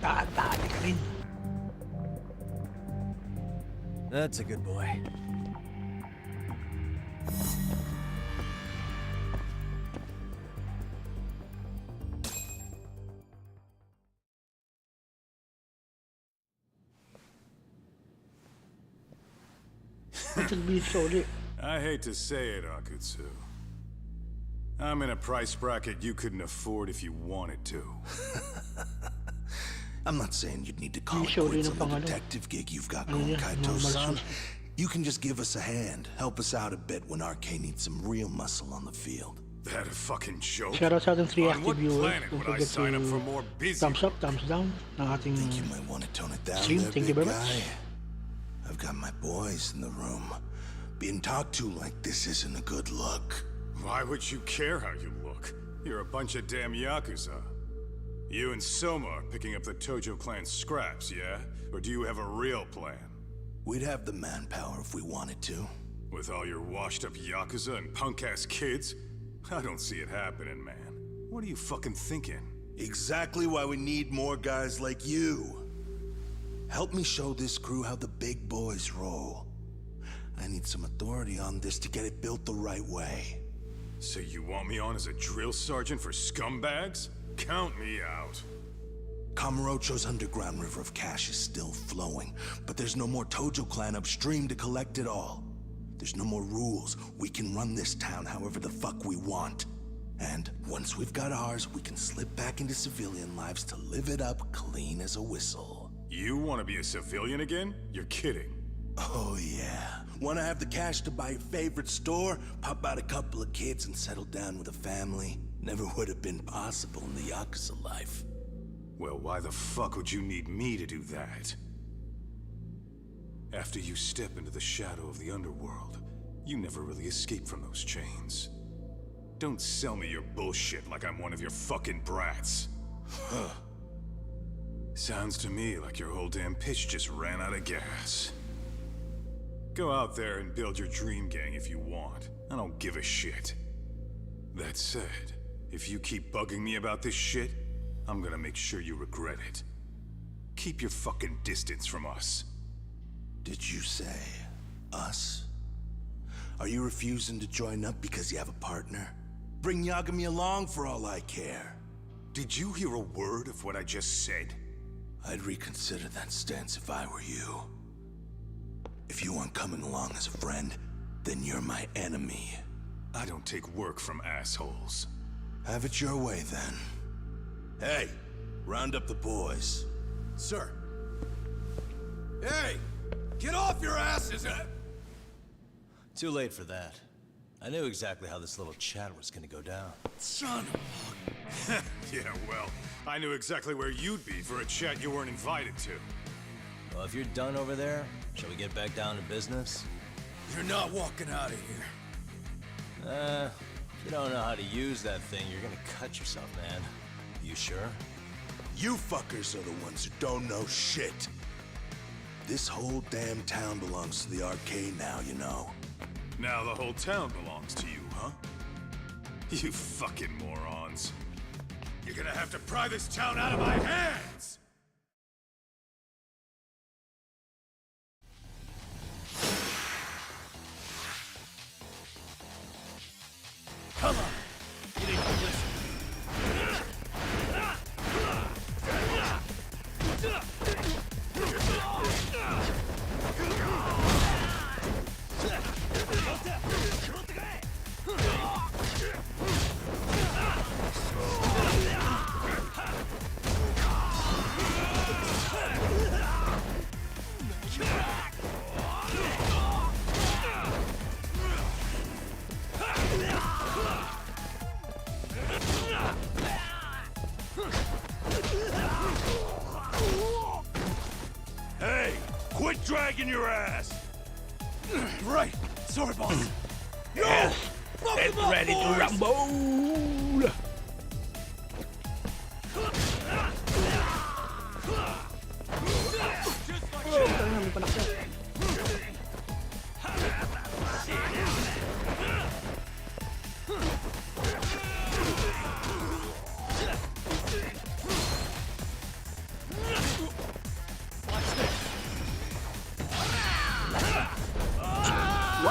Magdadali ka rin. That's a good boy. I hate to say it, Akutsu. I'm in a price bracket you couldn't afford if you wanted to. I'm not saying you'd need to call it quits on the detective gig you've got going, Kaito-san. You can just give us a hand, help us out a bit when Arcane needs some real muscle on the field. That a fucking joke? Shout out sa ating 3 On active what viewers. planet Don't would I forget sign up for to more busy? thumbs up, thumbs down ng ating Think you might want to tone it down stream. there, Thank you big very much. guy. I've got my boys in the room. Being talked to like this isn't a good look. Why would you care how you look? You're a bunch of damn Yakuza. You and Soma are picking up the Tojo clan scraps, yeah? Or do you have a real plan? We'd have the manpower if we wanted to. With all your washed-up Yakuza and punk-ass kids? I don't see it happening, man. What are you fucking thinking? Exactly why we need more guys like you. Help me show this crew how the big boys roll. I need some authority on this to get it built the right way. So you want me on as a drill sergeant for scumbags? Count me out. Kamurocho's underground river of cash is still flowing, but there's no more Tojo clan upstream to collect it all. There's no more rules. We can run this town however the fuck we want. And once we've got ours, we can slip back into civilian lives to live it up clean as a whistle. You want to be a civilian again? You're kidding. Oh yeah. Want to have the cash to buy your favorite store, pop out a couple of kids and settle down with a family? Never would have been possible in the Yakuza life. Well, why the fuck would you need me to do that? After you step into the shadow of the underworld, you never really escape from those chains. Don't sell me your bullshit like I'm one of your fucking brats. Huh. Sounds to me like your whole damn pitch just ran out of gas. Go out there and build your dream gang if you want. I don't give a shit. That said, if you keep bugging me about this shit, I'm gonna make sure you regret it. Keep your fucking distance from us. Did you say us? Are you refusing to join up because you have a partner? Bring Yagami along for all I care. Did you hear a word of what I just said? I'd reconsider that stance if I were you. If you aren't coming along as a friend, then you're my enemy. I don't take work from assholes. Have it your way, then. Hey, round up the boys. Sir. Hey! Get off your asses! Too late for that. I knew exactly how this little chat was gonna go down. Son of Yeah, well, I knew exactly where you'd be for a chat you weren't invited to. Well, if you're done over there, shall we get back down to business? You're not walking out of here. If you don't know how to use that thing, you're gonna cut yourself, man. You sure? You fuckers are the ones who don't know shit. This whole damn town belongs to the arcade now, you know. Now the whole town belongs to you, huh? You fucking morons. You're gonna have to pry this town out of my hands! Come on! You need to listen. Hey, quit dragging your ass! Right! Sorry, boss. Yes! Get ready to rumble! Oh, tanga, may panaksa.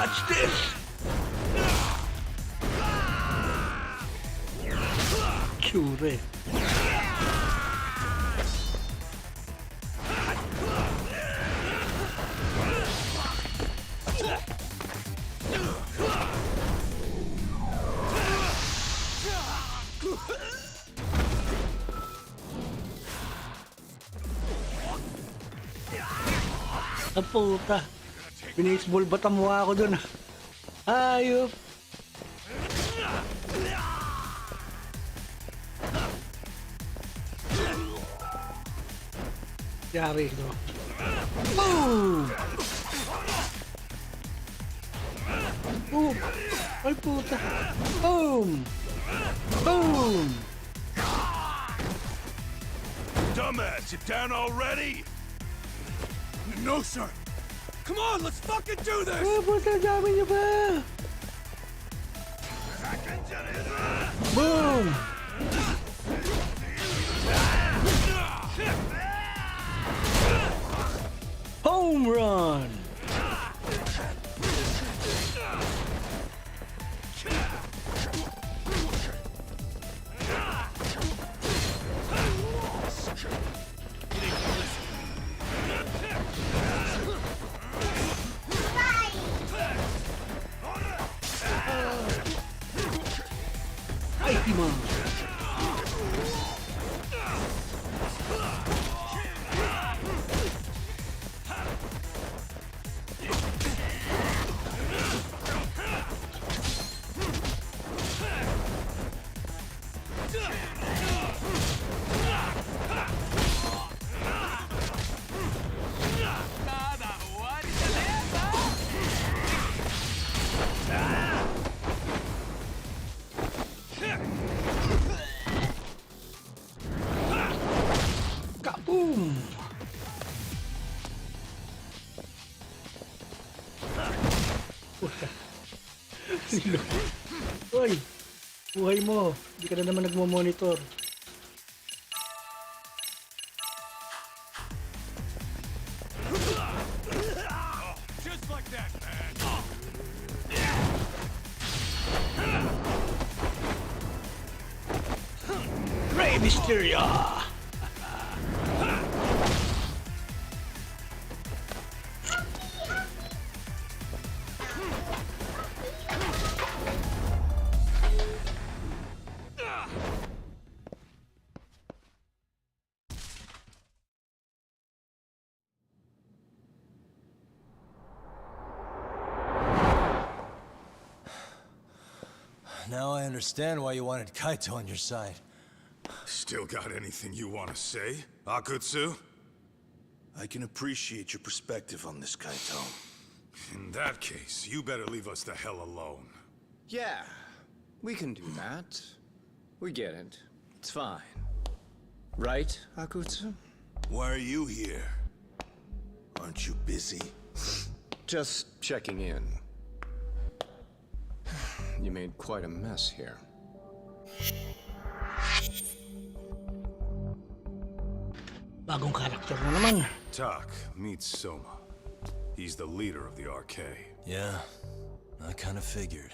Watch this! Cure. Ang puta. Binisbol bata mukha ako dun. Ayop. Yari, no? Boom! Boom! Ay, puta. Boom! Boom! Dumbass, you down already? No, sir. Come on, let's fucking do this! Ah, puta, dami niyo ba? Boom! Home run! Mighty Man! Kaboom! Sino? Hoy! Buhay mo! Hindi ka na naman nagmo-monitor. Just like that, man. Rey Mysterio! Now I understand why you wanted Kaito on your side. Still got anything you want to say, Akutsu? I can appreciate your perspective on this, Kaito. In that case, you better leave us the hell alone. Yeah, we can do that. We get it. It's fine. Right, Akutsu? Why are you here? Aren't you busy? Just checking in. You made quite a mess here. Bagong karakter na naman. Tak meets Soma. He's the leader of the RK. Yeah, I kind of figured.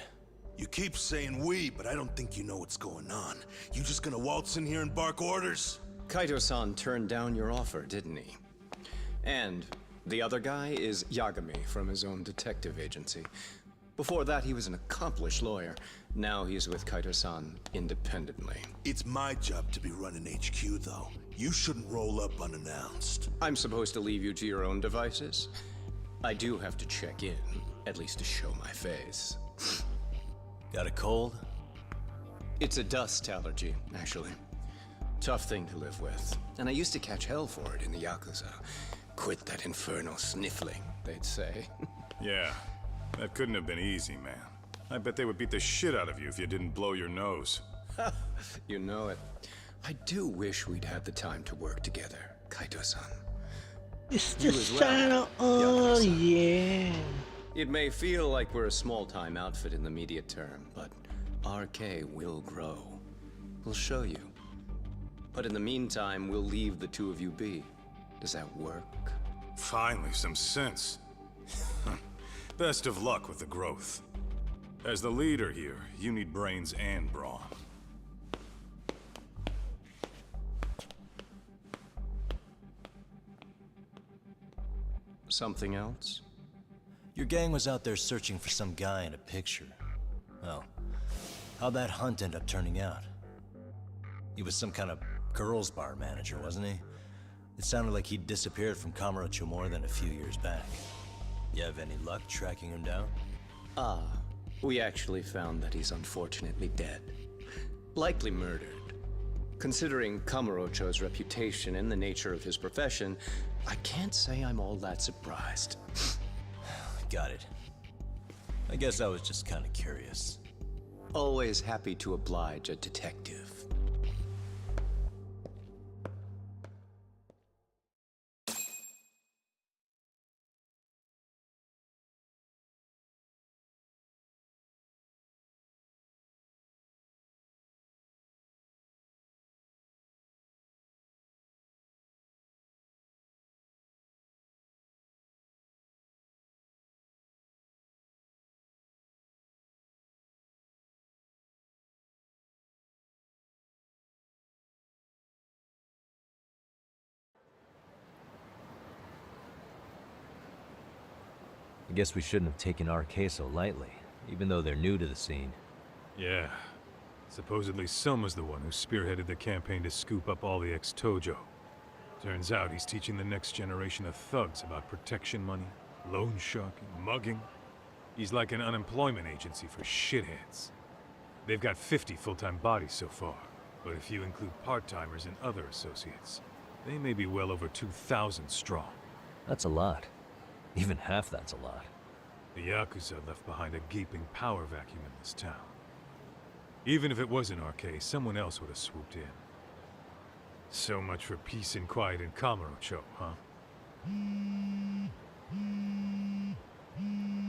You keep saying we, but I don't think you know what's going on. You just gonna waltz in here and bark orders? Kaito-san turned down your offer, didn't he? And the other guy is Yagami from his own detective agency. Before that, he was an accomplished lawyer. Now he's with Kaito-san independently. It's my job to be running HQ, though. You shouldn't roll up unannounced. I'm supposed to leave you to your own devices? I do have to check in, at least to show my face. Got a cold? It's a dust allergy, actually. Tough thing to live with. And I used to catch hell for it in the Yakuza. Quit that infernal sniffling, they'd say. Yeah, that couldn't have been easy, man. I bet they would beat the shit out of you if you didn't blow your nose. You know it. I do wish we'd had the time to work together, Kaito-san. It's You just as well, oh Yakuza. yeah. It may feel like we're a small-time outfit in the media term, but RK will grow. We'll show you. But in the meantime, we'll leave the two of you be. Does that work? Finally, some sense. Best of luck with the growth. As the leader here, you need brains and brawn. Something else? Your gang was out there searching for some guy in a picture. Well, how'd that hunt end up turning out? He was some kind of girls' bar manager, wasn't he? It sounded like he'd disappeared from Kamurocho more than a few years back. You have any luck tracking him down? We actually found that he's unfortunately dead. Likely murdered. Considering Kamurocho's reputation and the nature of his profession, I can't say I'm all that surprised. Got it. I guess I was just kind of curious. Always happy to oblige a detective. I guess we shouldn't have taken our case so lightly, even though they're new to the scene. Yeah. Supposedly Selma's the one who spearheaded the campaign to scoop up all the ex-Tojo. Turns out he's teaching the next generation of thugs about protection money, loan sharking, mugging. He's like an unemployment agency for shitheads. They've got 50 full-time bodies so far, but if you include part-timers and other associates, they may be well over 2,000 strong. That's a lot. Even half that's a lot. The Yakuza left behind a gaping power vacuum in this town. Even if it wasn't our case, someone else would have swooped in. So much for peace and quiet in Kamurocho, huh?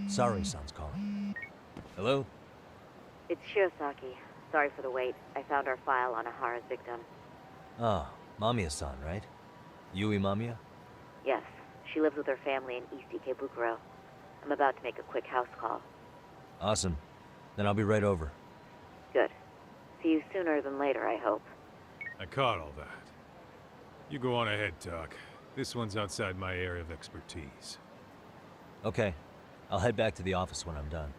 Sorry-san's calling. Hello? It's Shirosaki. Sorry for the wait. I found our file on Ahara's victim. Ah, Mamiya-san, right? Yui Mamiya? Yes. She lives with her family in East Ikebukuro. I'm about to make a quick house call. Awesome. Then I'll be right over. Good. See you sooner than later, I hope. I caught all that. You go on ahead, Doc. This one's outside my area of expertise. Okay. I'll head back to the office when I'm done.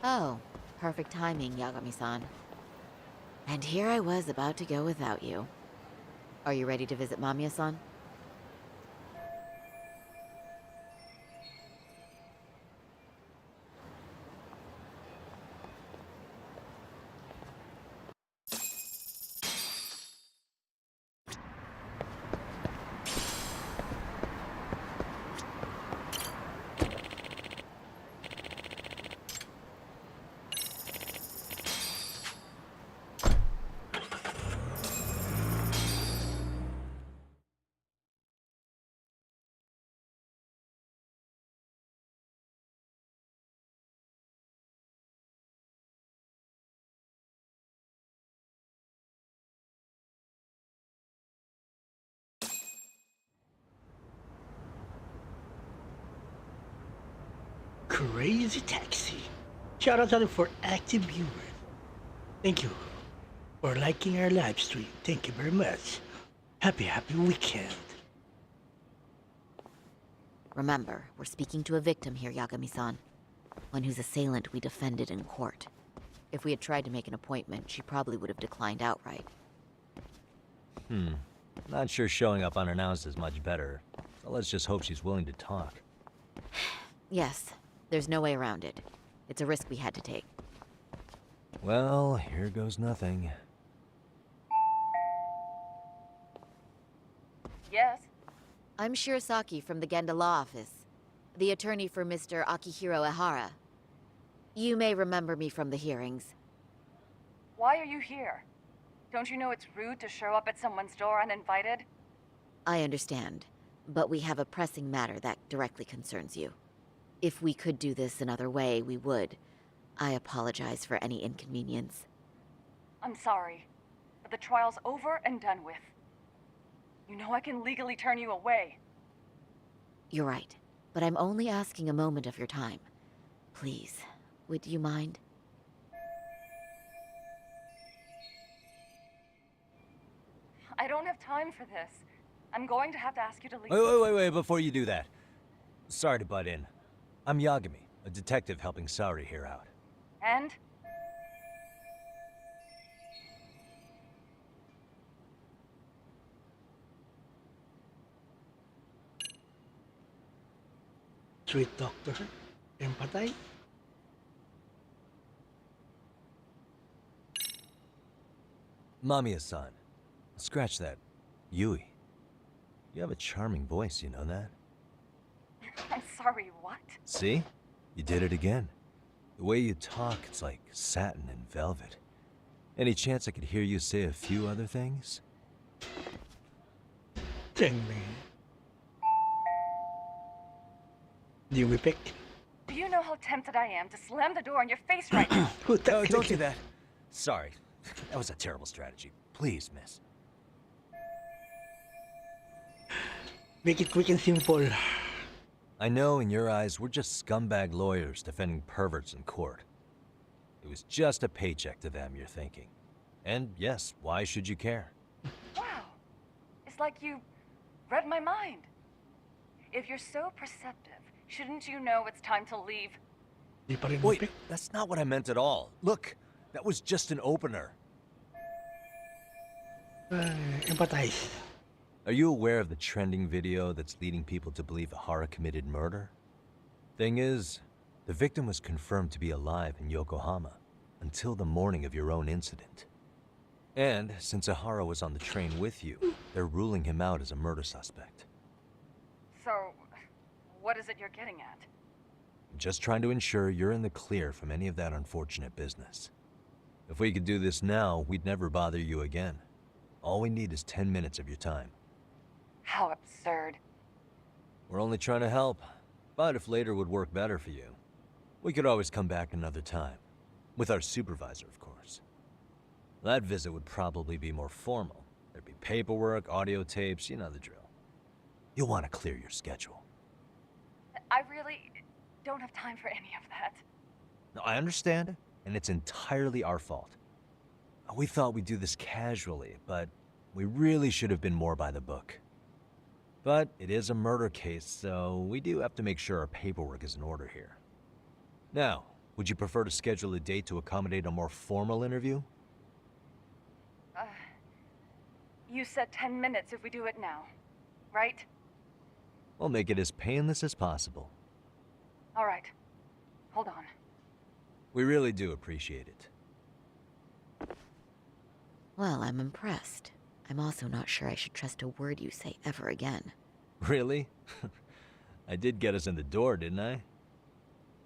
Oh, perfect timing, Yagami-san. And here I was about to go without you. Are you ready to visit Mamiya-san? Crazy Taxi. Shout out to them for active viewers. Thank you for liking our live stream. Thank you very much. Happy weekend. Remember, we're speaking to a victim here, Yagami-san. One whose assailant we defended in court. If we had tried to make an appointment, she probably would have declined outright. Not sure showing up unannounced is much better. So let's just hope she's willing to talk. Yes, there's no way around it. It's a risk we had to take. Well, here goes nothing. Yes? I'm Shirasaki from the Genda Law Office, the attorney for Mr. Akihiro Ehara. You may remember me from the hearings. Why are you here? Don't you know it's rude to show up at someone's door uninvited? I understand, but we have a pressing matter that directly concerns you. If we could do this another way, we would. I apologize for any inconvenience. I'm sorry, but the trial's over and done with. You know I can legally turn you away. You're right, but I'm only asking a moment of your time. Please, would you mind? I don't have time for this. I'm going to have to ask you to leave. Wait, before you do that. Sorry to butt in. I'm Yagami, a detective helping Saori here out. And? Sweet doctor. Empathy. Mamiya-san. Scratch that. Yui. You have a charming voice, you know that? I'm sorry, what? See? You did it again. The way you talk, it's like satin and velvet. Any chance I could hear you say a few other things? Dang me. Do we pick? Do you know how tempted I am to slam the door in your face right now? No, don't do that. Sorry. That was a terrible strategy. Please, miss. Make it quick and simple. I know in your eyes we're just scumbag lawyers defending perverts in court. It was just a paycheck to them, you're thinking. And yes, why should you care? Wow. It's like you read my mind. If you're so perceptive, shouldn't you know it's time to leave? Wait, that's not what I meant at all. Look, that was just an opener. Empathize. Are you aware of the trending video that's leading people to believe Ehara committed murder? Thing is, the victim was confirmed to be alive in Yokohama until the morning of your own incident. And since Ehara was on the train with you, they're ruling him out as a murder suspect. So, what is it you're getting at? I'm just trying to ensure you're in the clear from any of that unfortunate business. If we could do this now, we'd never bother you again. All we need is 10 minutes of your time. How absurd. We're only trying to help, but if later would work better for you, we could always come back another time. With our supervisor, of course. That visit would probably be more formal. There'd be paperwork, audio tapes, you know the drill. You'll want to clear your schedule. I really don't have time for any of that. No, I understand, and it's entirely our fault. We thought we'd do this casually, but we really should have been more by the book. But it is a murder case, so we do have to make sure our paperwork is in order here. Now, would you prefer to schedule a date to accommodate a more formal interview? You said 10 minutes if we do it now, right? We'll make it as painless as possible. All right. Hold on. We really do appreciate it. Well, I'm impressed. I'm also not sure I should trust a word you say ever again. Really? I did get us in the door, didn't I?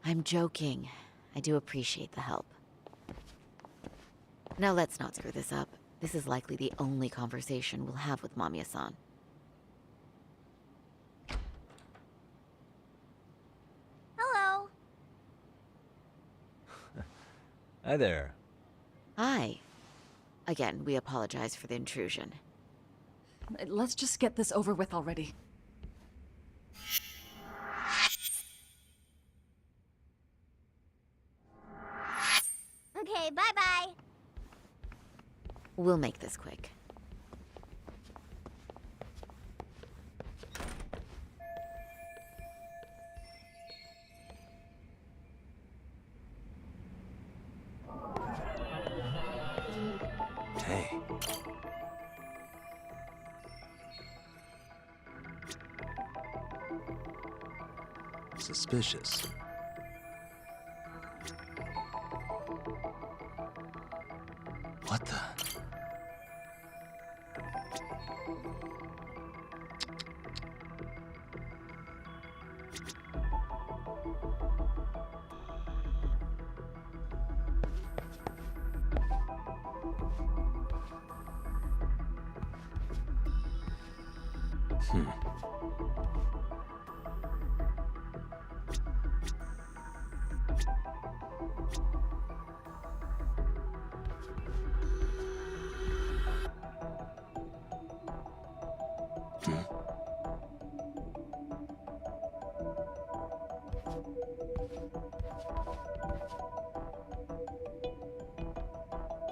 I'm joking. I do appreciate the help. Now let's not screw this up. This is likely the only conversation we'll have with Mamiya-san. Hello. Hi there. Hi. Again, we apologize for the intrusion. Let's just get this over with already. Okay, bye-bye. We'll make this quick. Hey. Suspicious.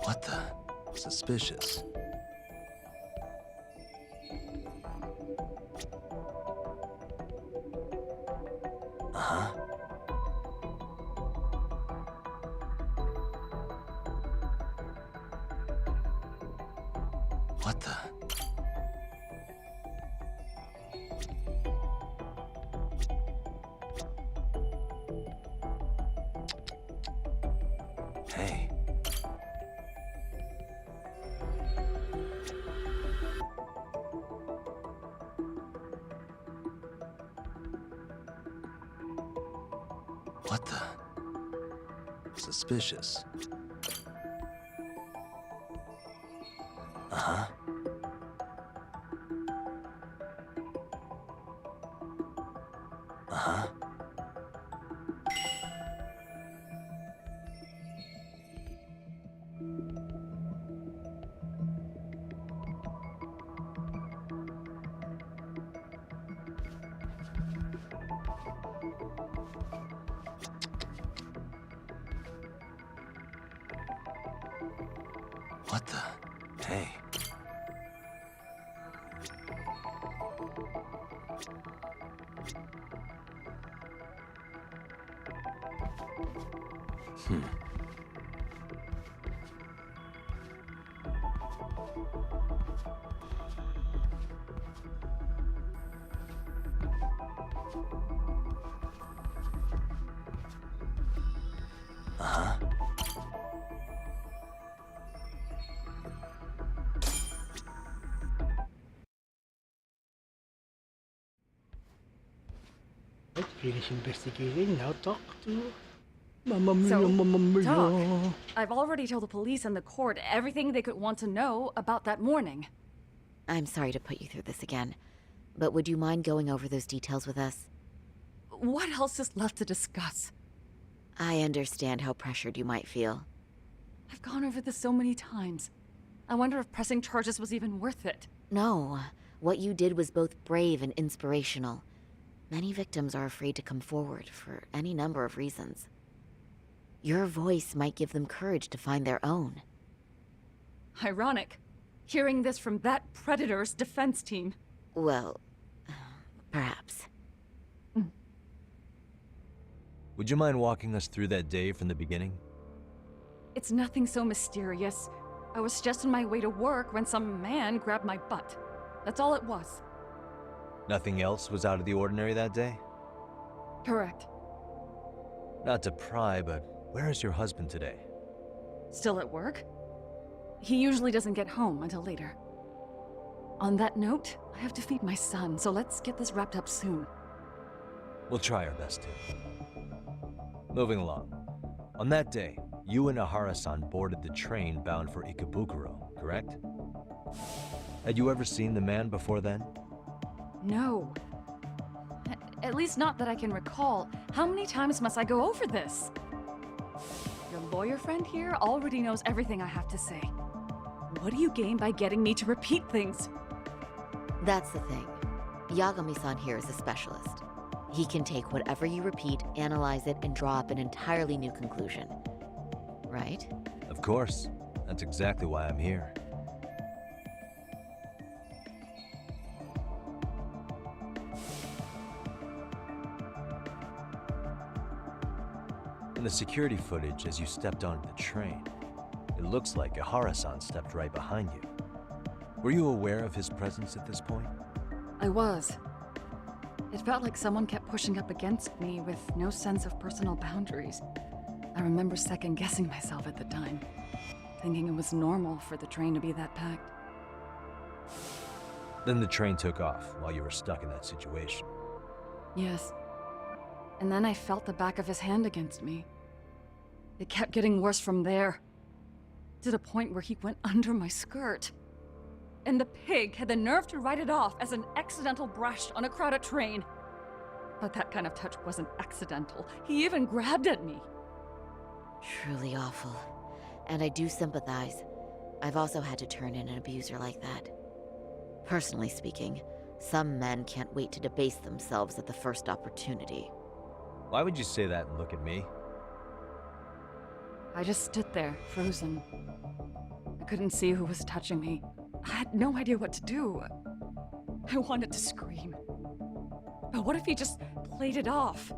What the? Suspicious. Uh-huh. What the? Hey. What the? Suspicious. Uh-huh. Uh-huh. What the? Hey. Uh-huh. Let's finish investigating. Now talk to Mamma Mia, So, Mamma Mia. Doc, I've already told the police and the court everything they could want to know about that morning. I'm sorry to put you through this again, but would you mind going over those details with us? What else is left to discuss? I understand how pressured you might feel. I've gone over this so many times. I wonder if pressing charges was even worth it. No, what you did was both brave and inspirational. Many victims are afraid to come forward for any number of reasons. Your voice might give them courage to find their own. Ironic. Hearing this from that predator's defense team. Well, perhaps. Would you mind walking us through that day from the beginning? It's nothing so mysterious. I was just on my way to work when some man grabbed my butt. That's all it was. Nothing else was out of the ordinary that day? Correct. Not to pry, but where is your husband today? Still at work? He usually doesn't get home until later. On that note, I have to feed my son, so let's get this wrapped up soon. We'll try our best to. Moving along. On that day, you and Ahara-san boarded the train bound for Ikebukuro, correct? Had you ever seen the man before then? No. At least not that I can recall. How many times must I go over this? Your lawyer friend here already knows everything I have to say. What do you gain by getting me to repeat things? That's the thing. Yagami-san here is a specialist. He can take whatever you repeat, analyze it, and draw up an entirely new conclusion. Right? Of course. That's exactly why I'm here. In the security footage as you stepped onto the train, it looks like Ahara-san stepped right behind you. Were you aware of his presence at this point? I was. It felt like someone kept pushing up against me with no sense of personal boundaries. I remember second-guessing myself at the time, thinking it was normal for the train to be that packed. Then the train took off while you were stuck in that situation. Yes. And then I felt the back of his hand against me. It kept getting worse from there, to the point where he went under my skirt. and the pig had the nerve to write it off as an accidental brush on a crowded train. But that kind of touch wasn't accidental. He even grabbed at me. Truly awful. And I do sympathize. I've also had to turn in an abuser like that. Personally speaking, some men can't wait to debase themselves at the first opportunity. Why would you say that and look at me? I just stood there, frozen. I couldn't see who was touching me. I had no idea what to do. I wanted to scream. But what if he just played it off?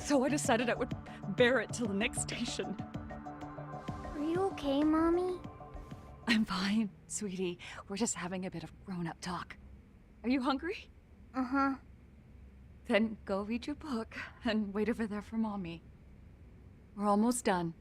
So I decided I would bear it till the next station. Are you okay, Mommy? I'm fine, sweetie. We're just having a bit of grown-up talk. Are you hungry? Uh-huh. Then go read your book and wait over there for Mommy. We're almost done.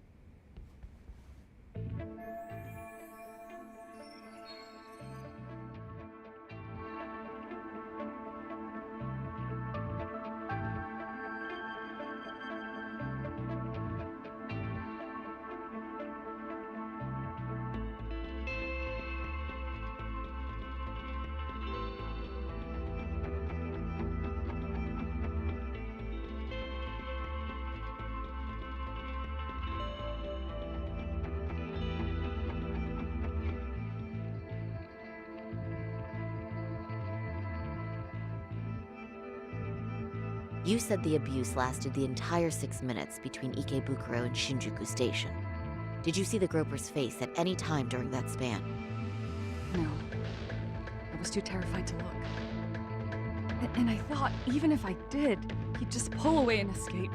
You said the abuse lasted the entire 6 minutes between Ikebukuro and Shinjuku Station. Did you see the groper's face at any time during that span? No. I was too terrified to look. And I thought, even if I did, he'd just pull away and escape.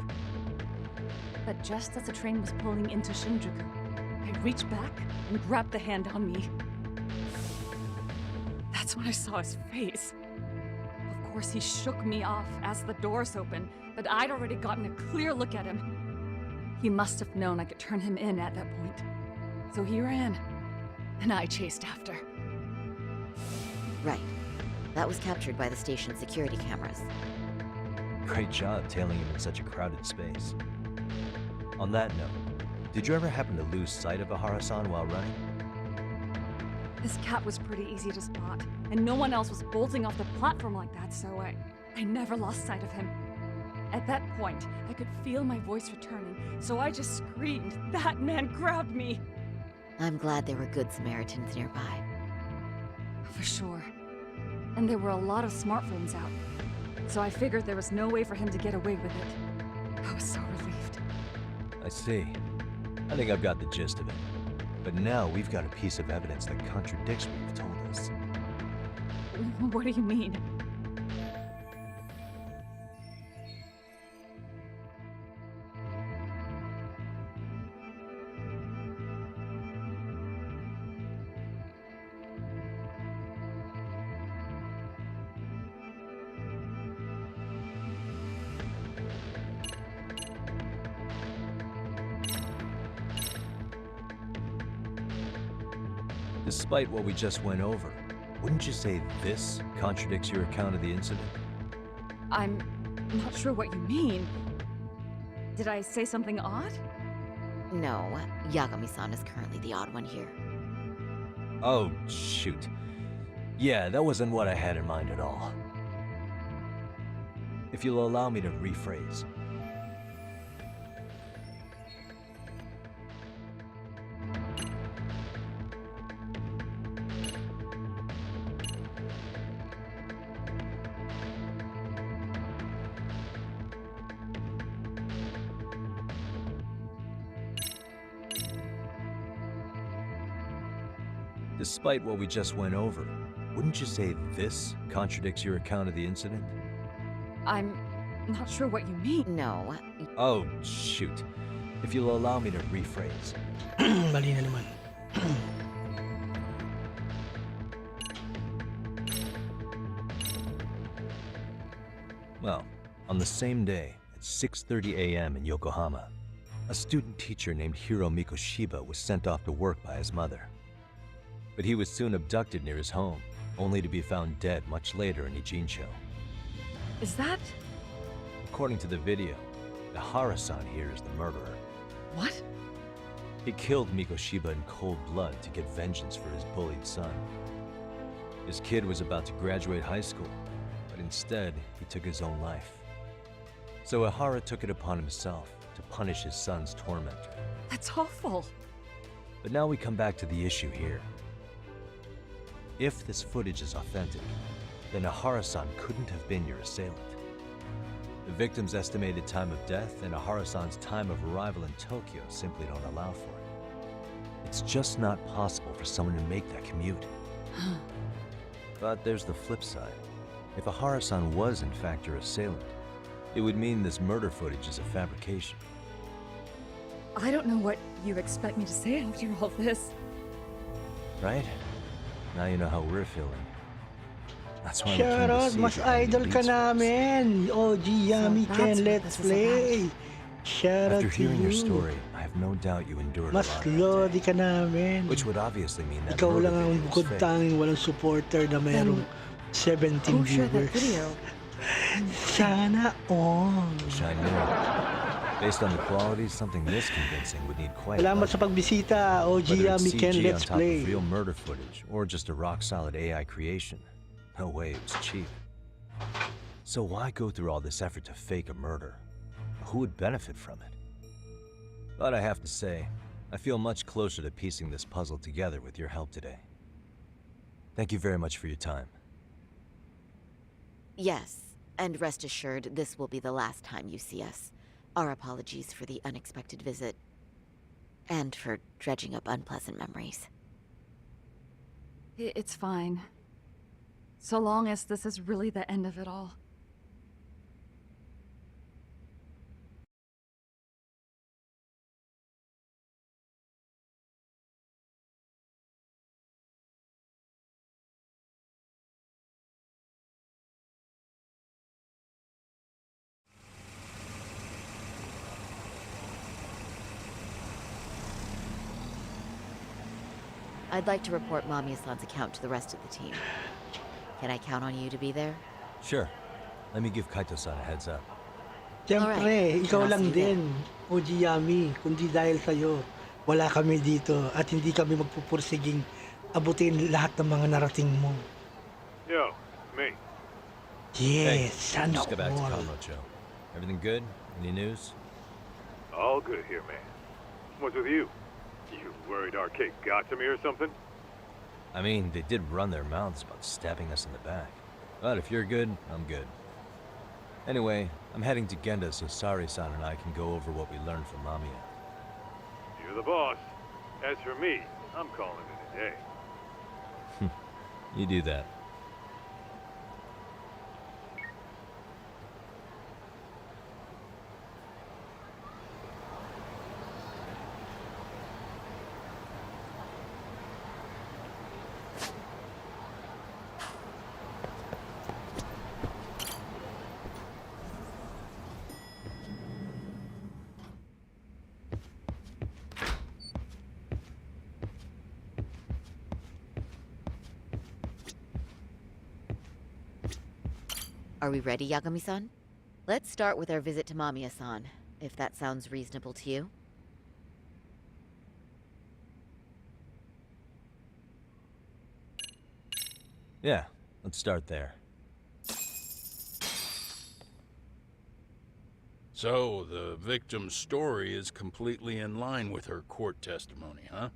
But just as the train was pulling into Shinjuku, I reached back and grabbed the hand on me. That's when I saw his face. Of course, he shook me off as the doors opened, but I'd already gotten a clear look at him. He must have known I could turn him in at that point. So he ran, and I chased after. Right. That was captured by the station's security cameras. Great job tailing him in such a crowded space. On that note, did you ever happen to lose sight of Ihara-san while running? His cat was pretty easy to spot, and no one else was bolting off the platform like that, so I never lost sight of him. At that point, I could feel my voice returning, so I just screamed, "That man grabbed me!" I'm glad there were good Samaritans nearby. For sure. And there were a lot of smartphones out, so I figured there was no way for him to get away with it. I was so relieved. I see. I think I've got the gist of it. But now we've got a piece of evidence that contradicts what you've told us. What do you mean? Despite what we just went over, wouldn't you say this contradicts your account of the incident? I'm not sure what you mean. Did I say something odd? No, Yagami-san is currently the odd one here. Oh, shoot. Yeah, that wasn't what I had in mind at all. If you'll allow me to rephrase. Despite what we just went over, wouldn't you say this contradicts your account of the incident? I'm not sure what you mean. No. Oh, shoot. If you'll allow me to rephrase. Mali na naman. Well, on the same day, at 6:30 a.m. in Yokohama, a student teacher named Hiro Mikoshiba was sent off to work by his mother. But he was soon abducted near his home, only to be found dead much later in Ijincho. Is that... According to the video, Ihara-san here is the murderer. What? He killed Mikoshiba in cold blood to get vengeance for his bullied son. His kid was about to graduate high school, but instead, he took his own life. So Ihara took it upon himself to punish his son's tormentor. That's awful. But now we come back to the issue here. If this footage is authentic, then Ihara-san couldn't have been your assailant. The victim's estimated time of death and Ihara-san's time of arrival in Tokyo simply don't allow for it. It's just not possible for someone to make that commute. But there's the flip side. If Ihara-san was in fact your assailant, it would mean this murder footage is a fabrication. I don't know what you expect me to say after all this. Right? Now you know how we're feeling. That's why we came to Shoutout, see mas if you're idol ka leads for us. namin. OG Yummy Ken, let's play. Shout After out to hearing your you. story, I have no doubt you endured Mas a lot. that lodi day, ka namin. which would obviously mean that Ikaw murder lang ang video was bukod fake. tanging walang supporter na merong 17 Who shared that viewers. video? Sana all. Wish I knew. Based on the quality, something this convincing would need quite a Salamat sa budget. pagbisita, OG Whether Yummy it's Ken, CG let's on top play. of real murder footage, or just a rock-solid AI creation. No way it was cheap. So why go through all this effort to fake a murder? Who would benefit from it? But I have to say, I feel much closer to piecing this puzzle together with your help today. Thank you very much for your time. Yes, and rest assured, this will be the last time you see us. Our apologies for the unexpected visit, and for dredging up unpleasant memories. It's fine. So long as this is really the end of it all. I'd like to report Mamiya-san's account to the rest of the team. Can I count on you to be there? Sure. Let me give Kaito-san a heads up. Siyempre, Alright, ikaw then I'll lang see you din, OG Yummy. Kundi dahil sa'yo, wala kami dito at hindi kami magpupursiging abutin lahat ng mga narating mo. Yo, me. Yes, sana Just go back to all. Kamurocho. Everything good? Any news? All good here, man. What's with you? You worried Arcade got to me or something? I mean, they did run their mouths about stabbing us in the back. But if you're good, I'm good. Anyway, I'm heading to Genda so Sari-san and I can go over what we learned from Mamiya. You're the boss. As for me, I'm calling it a day. You do that. Are we ready, Yagami-san? Let's start with our visit to Mamiya-san, if that sounds reasonable to you. Yeah, let's start there. So, the victim's story is completely in line with her court testimony, huh?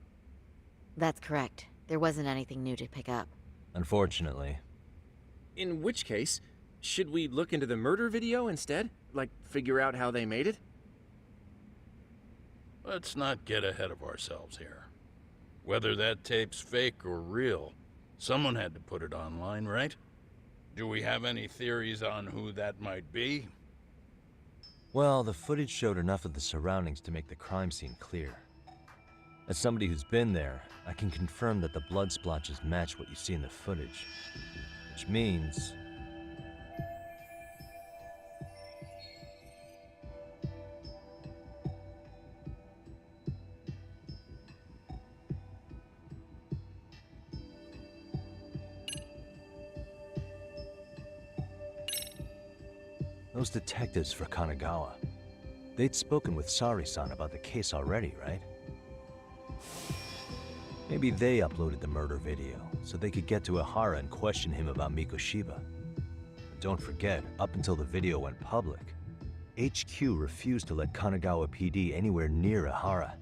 That's correct. There wasn't anything new to pick up. Unfortunately. In which case, should we look into the murder video instead? Like, figure out how they made it? Let's not get ahead of ourselves here. Whether that tape's fake or real, someone had to put it online, right? Do we have any theories on who that might be? Well, the footage showed enough of the surroundings to make the crime scene clear. As somebody who's been there, I can confirm that the blood splotches match what you see in the footage. Which means... those detectives for Kanagawa. They'd spoken with Sari-san about the case already, right? Maybe they uploaded the murder video so they could get to Ihara and question him about Mikoshiba. Don't forget, up until the video went public, HQ refused to let Kanagawa PD anywhere near Ihara,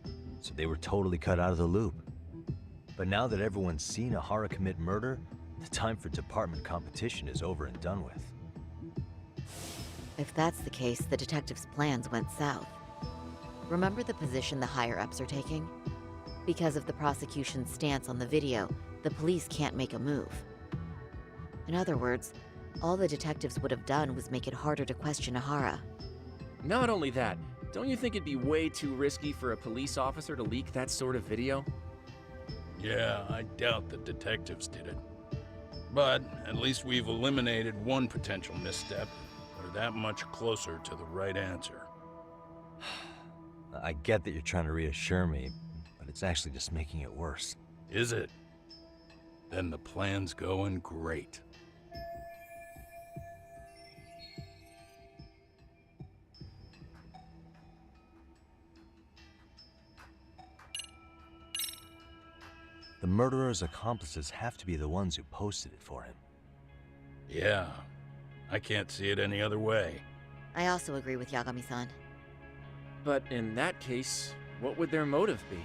so they were totally cut out of the loop. But now that everyone's seen Ihara commit murder, the time for department competition is over and done with. If that's the case, the detectives' plans went south. Remember the position the higher-ups are taking? Because of the prosecution's stance on the video, the police can't make a move. In other words, all the detectives would have done was make it harder to question Ihara. Not only that, don't you think it'd be way too risky for a police officer to leak that sort of video? Yeah, I doubt the detectives did it. But at least we've eliminated one potential misstep. We're that much closer to the right answer. I get that you're trying to reassure me, but it's actually just making it worse. Is it? Then the plan's going great. The murderer's accomplices have to be the ones who posted it for him. Yeah, I can't see it any other way. I also agree with Yagami-san. But in that case, what would their motive be?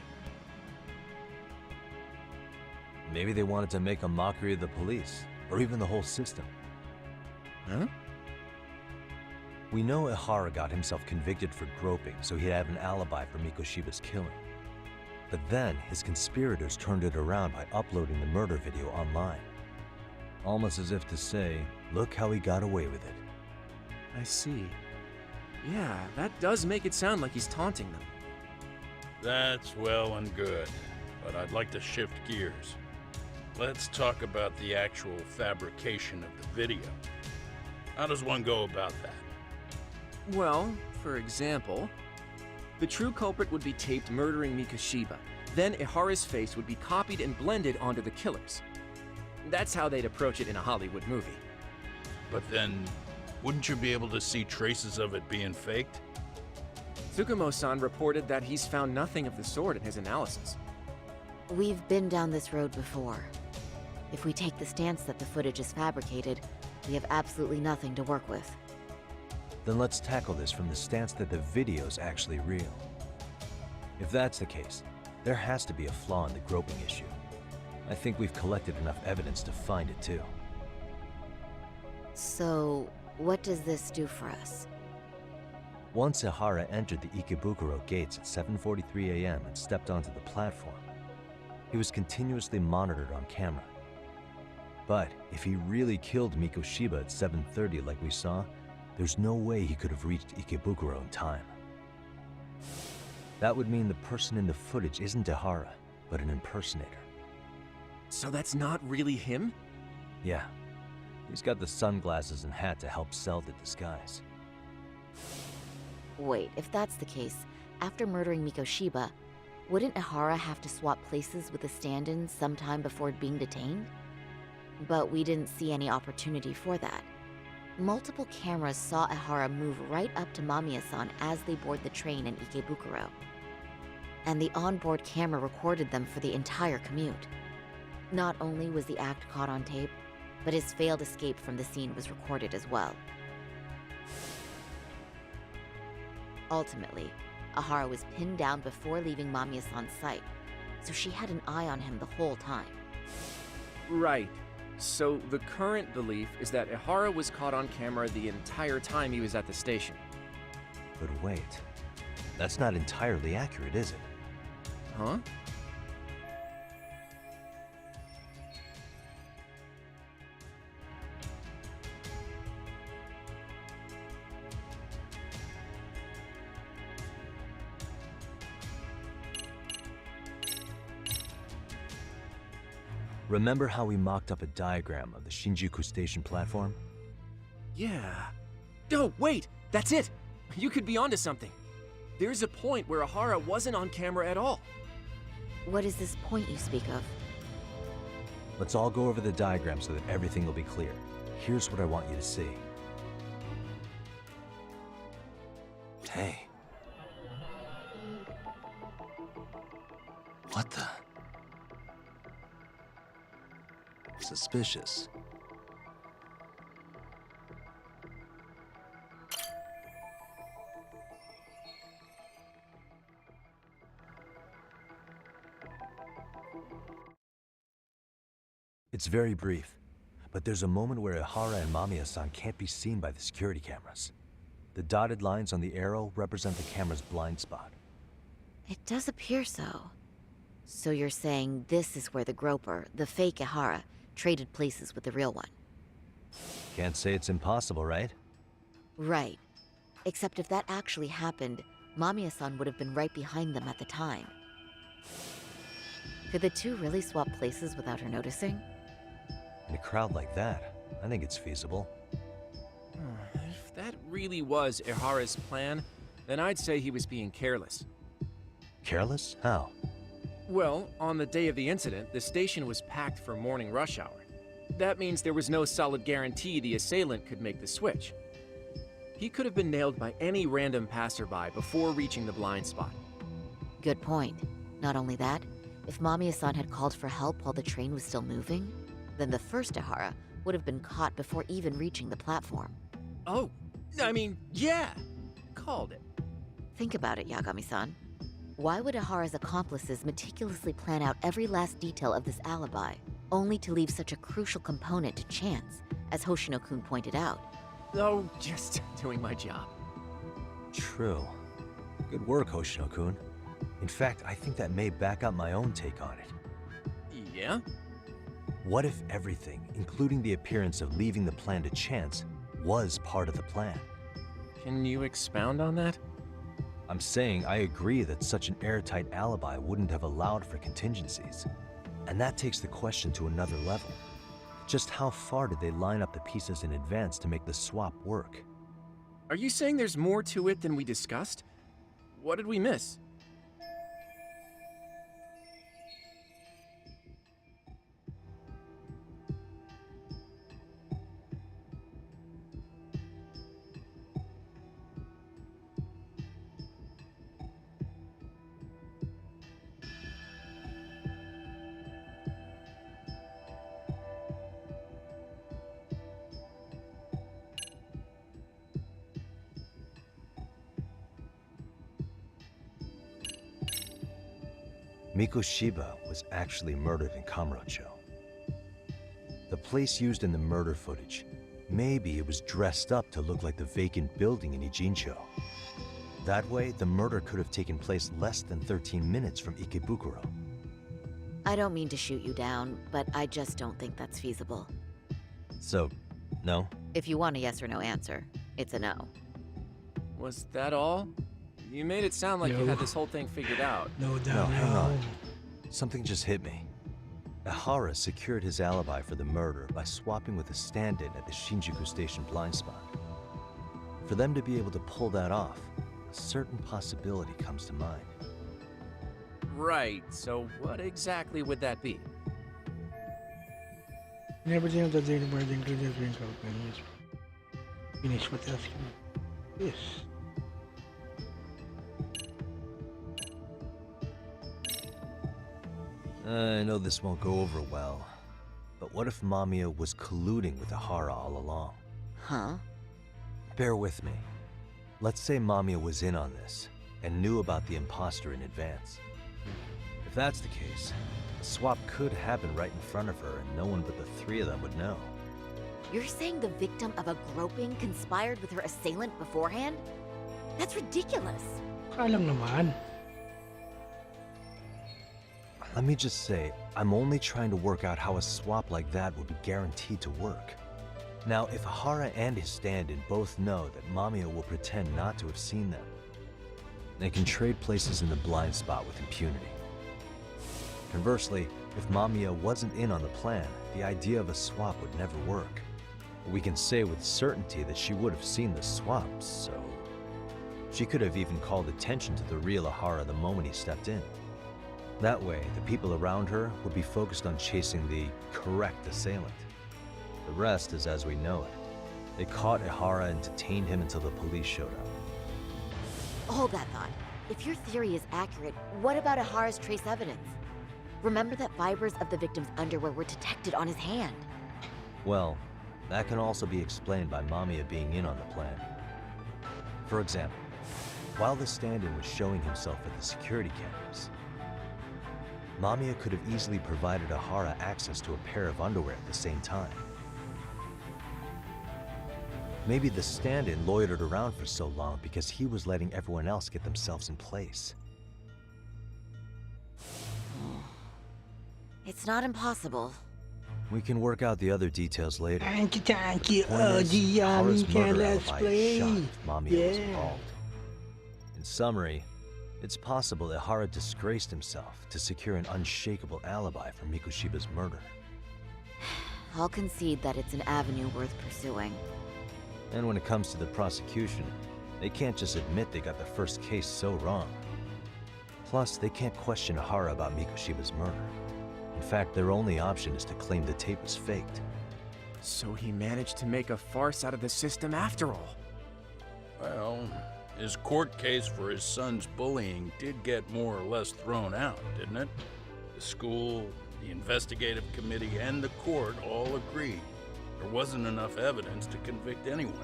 Maybe they wanted to make a mockery of the police, or even the whole system. Huh? We know Ihara got himself convicted for groping, so he'd have an alibi for Mikoshiba's killing. But then, his conspirators turned it around by uploading the murder video online. Almost as if to say, look how he got away with it. I see. Yeah, that does make it sound like he's taunting them. That's well and good, but I'd like to shift gears. Let's talk about the actual fabrication of the video. How does one go about that? Well, for example, the true culprit would be taped murdering Mikoshiba. Then Ihara's face would be copied and blended onto the killers. That's how they'd approach it in a Hollywood movie. But then, wouldn't you be able to see traces of it being faked? Tsukumo-san reported that he's found nothing of the sort in his analysis. We've been down this road before. If we take the stance that the footage is fabricated, we have absolutely nothing to work with. Then let's tackle this from the stance that the video's actually real. If that's the case, there has to be a flaw in the groping issue. I think we've collected enough evidence to find it too. So, what does this do for us? Once Ihara entered the Ikebukuro gates at 7:43 a.m. and stepped onto the platform, he was continuously monitored on camera. But if he really killed Mikoshiba at 7:30 like we saw, there's no way he could have reached Ikebukuro in time. That would mean the person in the footage isn't Ihara, but an impersonator. So that's not really him? Yeah. He's got the sunglasses and hat to help sell the disguise. Wait, if that's the case, after murdering Mikoshiba, wouldn't Ihara have to swap places with the stand-in sometime before being detained? But we didn't see any opportunity for that. Multiple cameras saw Ihara move right up to Mamiya-san as they board the train in Ikebukuro. And the onboard camera recorded them for the entire commute. Not only was the act caught on tape, but his failed escape from the scene was recorded as well. Ultimately, Ihara was pinned down before leaving Mamiya-san's sight, so she had an eye on him the whole time. Right. So the current belief is that Ihara was caught on camera the entire time he was at the station. But wait, that's not entirely accurate, is it? Huh? Remember how we mocked up a diagram of the Shinjuku station platform? Yeah. Oh, wait! That's it! You could be onto something. There's a point where Ihara wasn't on camera at all. What is this point you speak of? Let's all go over the diagram so that everything will be clear. Here's what I want you to see. Hey. What the? Suspicious. It's very brief, but there's a moment where Ihara and Mamiya-san can't be seen by the security cameras. The dotted lines on the arrow represent the camera's blind spot. It does appear so. So you're saying this is where the groper, the fake Ihara, traded places with the real one? Can't say it's impossible, right? Right. Except if that actually happened, Mamiya-san would have been right behind them at the time. Could the two really swap places without her noticing? In a crowd like that, I think it's feasible. If that really was Ihara's plan, then I'd say he was being careless. Careless? How? Well, on the day of the incident, the station was packed for morning rush hour. That means there was no solid guarantee the assailant could make the switch. He could have been nailed by any random passerby before reaching the blind spot. Good point. Not only that, if Mamiya-san had called for help while the train was still moving, then the first Ihara would have been caught before even reaching the platform. Oh, I mean, yeah! Called it. Think about it, Yagami-san. Why would Ihara's accomplices meticulously plan out every last detail of this alibi, only to leave such a crucial component to chance, as Hoshino-kun pointed out? Oh, just doing my job. True. Good work, Hoshino-kun. In fact, I think that may back up my own take on it. Yeah? What if everything, including the appearance of leaving the plan to chance, was part of the plan? Can you expound on that? I'm saying I agree that such an airtight alibi wouldn't have allowed for contingencies. And that takes the question to another level. Just how far did they line up the pieces in advance to make the swap work? Are you saying there's more to it than we discussed? What did we miss? Mikoshiba was actually murdered in Kamurocho. The place used in the murder footage, maybe it was dressed up to look like the vacant building in Ijincho. That way, the murder could have taken place less than 13 minutes from Ikebukuro. I don't mean to shoot you down, but I just don't think that's feasible. So, no? If you want a yes or no answer, it's a no. Was that all? You made it sound like you had this whole thing figured out. No doubt. No, hang on. Something just hit me. Ihara secured his alibi for the murder by swapping with a stand-in at the Shinjuku Station blind spot. For them to be able to pull that off, a certain possibility comes to mind. Right, so what exactly would that be? Everything of the daily bird included drink open. Finish what else can Yes. I know this won't go over well, but what if Mamiya was colluding with Ihara all along? Huh? Bear with me. Let's say Mamiya was in on this, and knew about the imposter in advance. If that's the case, the swap could happen right in front of her and no one but the three of them would know. You're saying the victim of a groping conspired with her assailant beforehand? That's ridiculous. Kalang naman. Let me just say, I'm only trying to work out how a swap like that would be guaranteed to work. Now, if Ihara and his stand-in both know that Mamiya will pretend not to have seen them, they can trade places in the blind spot with impunity. Conversely, if Mamiya wasn't in on the plan, the idea of a swap would never work. We can say with certainty that she would have seen the swap, so... She could have even called attention to the real Ihara the moment he stepped in. That way, the people around her would be focused on chasing the correct assailant. The rest is as we know it. They caught Ihara and detained him until the police showed up. Hold that thought. If your theory is accurate, what about Ihara's trace evidence? Remember that fibers of the victim's underwear were detected on his hand? Well, that can also be explained by Mamiya being in on the plan. For example, while the stand-in was showing himself at the security cameras, Mamiya could have easily provided Ahara access to a pair of underwear at the same time. Maybe the stand-in loitered around for so long because he was letting everyone else get themselves in place. It's not impossible. We can work out the other details later. Thank you. Point is, The Ahara's can murder let's alibi play. is shot if Mamiya was involved. In summary, it's possible that Ahara disgraced himself to secure an unshakable alibi for Mikoshiba's murder. I'll concede that it's an avenue worth pursuing. And when it comes to the prosecution, they can't just admit they got the first case so wrong. Plus, they can't question Ahara about Mikoshiba's murder. In fact, their only option is to claim the tape was faked. So he managed to make a farce out of the system after all. Well, his court case for his son's bullying did get more or less thrown out, didn't it? The school, the investigative committee, and the court all agreed there wasn't enough evidence to convict anyone.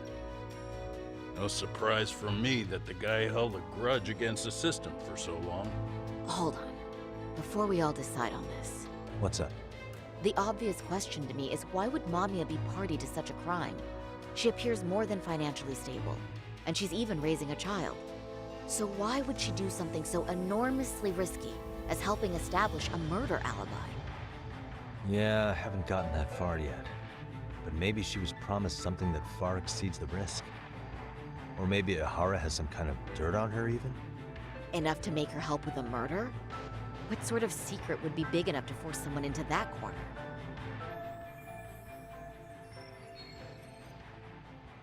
No surprise for me that the guy held a grudge against the system for so long. Hold on. Before we all decide on this. What's up? The obvious question to me is why would Mamiya be party to such a crime? She appears more than financially stable, and she's even raising a child. So why would she do something so enormously risky as helping establish a murder alibi? Yeah, I haven't gotten that far yet. But maybe she was promised something that far exceeds the risk. Or maybe Ahara has some kind of dirt on her even? Enough to make her help with a murder? What sort of secret would be big enough to force someone into that corner?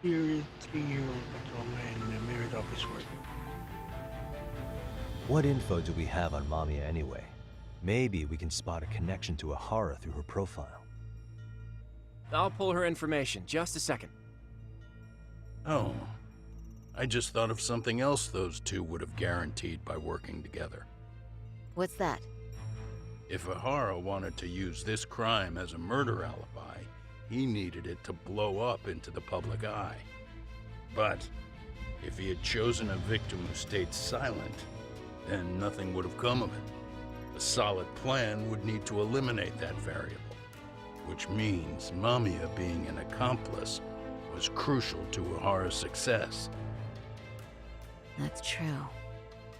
Here, 3-year-old patrolman in the merit office work. What info do we have on Mamiya anyway? Maybe we can spot a connection to Ahara through her profile. I'll pull her information. Just a second. Oh, I just thought of something else those two would have guaranteed by working together. What's that? If Ahara wanted to use this crime as a murder alibi, he needed it to blow up into the public eye. But if he had chosen a victim who stayed silent, then nothing would have come of it. A solid plan would need to eliminate that variable, which means Mamiya being an accomplice was crucial to Ahara's success. That's true.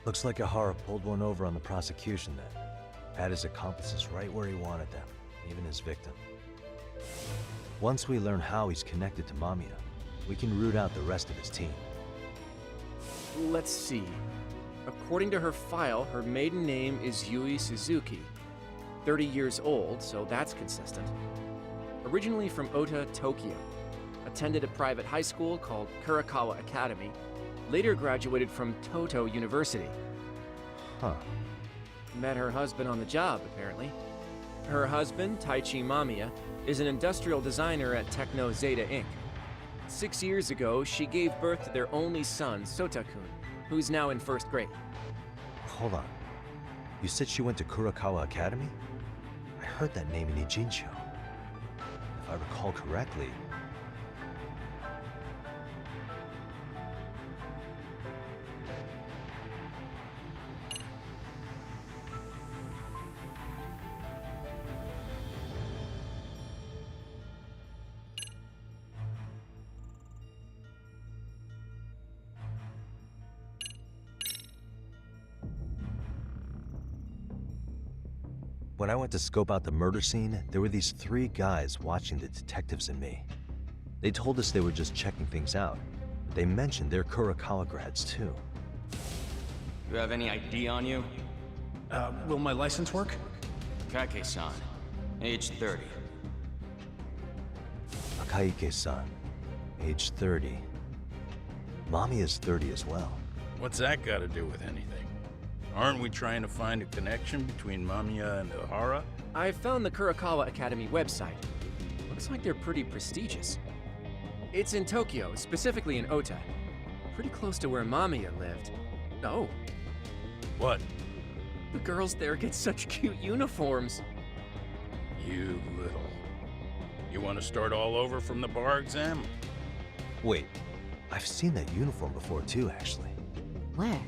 Looks like Ahara pulled one over on the prosecution then. Had his accomplices right where he wanted them, even his victim. Once we learn how he's connected to Mamiya, we can root out the rest of his team. Let's see. According to her file, her maiden name is Yui Suzuki. 30 years old, so that's consistent. Originally from Ota, Tokyo. Attended a private high school called Kurakawa Academy. Later graduated from Toto University. Huh. Met her husband on the job, apparently. Her husband, Taichi Mamiya, is an industrial designer at Techno Zeta Inc. 6 years ago, she gave birth to their only son, Sota-kun, who's now in first grade. Hold on. You said she went to Kurakawa Academy? I heard that name in Ijincho. If I recall correctly... When I went to scope out the murder scene, there were these 3 guys watching the detectives and me. They told us they were just checking things out, but they mentioned they're Kurakawa grads too. You have any ID on you? Will my license work? Kake-san, age 30. Akaike-san, age 30. Mommy is 30 as well. What's that got to do with anything? Aren't we trying to find a connection between Mamiya and Ahara? I found the Kurakawa Academy website. Looks like they're pretty prestigious. It's in Tokyo, specifically in Ota. Pretty close to where Mamiya lived. Oh. What? The girls there get such cute uniforms. You little. You want to start all over from the bar exam? Wait, I've seen that uniform before too, actually. Where?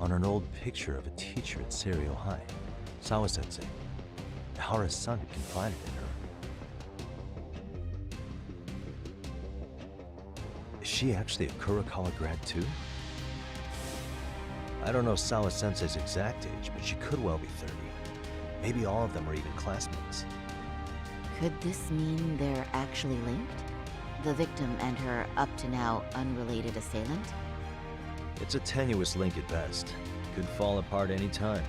On an old picture of a teacher at Serio High, Sawa-sensei. Hara's son had confided in her. Is she actually a Kurokawa grad too? I don't know Sawa-sensei's exact age, but she could well be 30. Maybe all of them are even classmates. Could this mean they're actually linked? The victim and her up-to-now unrelated assailant? It's a tenuous link at best. Could fall apart any time.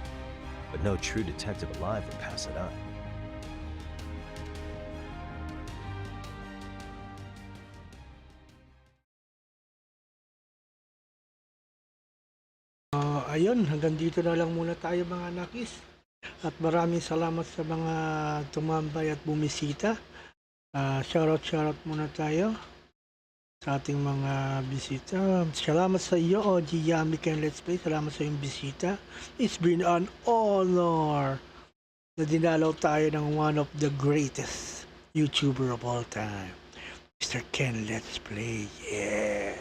But no true detective alive would pass it up. Ayun, hanggang dito na lang muna tayo mga anakis. At maraming salamat sa mga tumambay at bumisita. Shoutout muna tayo sa ating mga bisita. Salamat sa iyo, OG Yami Kenn Let's Play. Salamat sa iyong bisita. It's been an honor na dinalaw tayo ng one of the greatest YouTuber of all time, Mr. Kenn Let's Play. Yeah!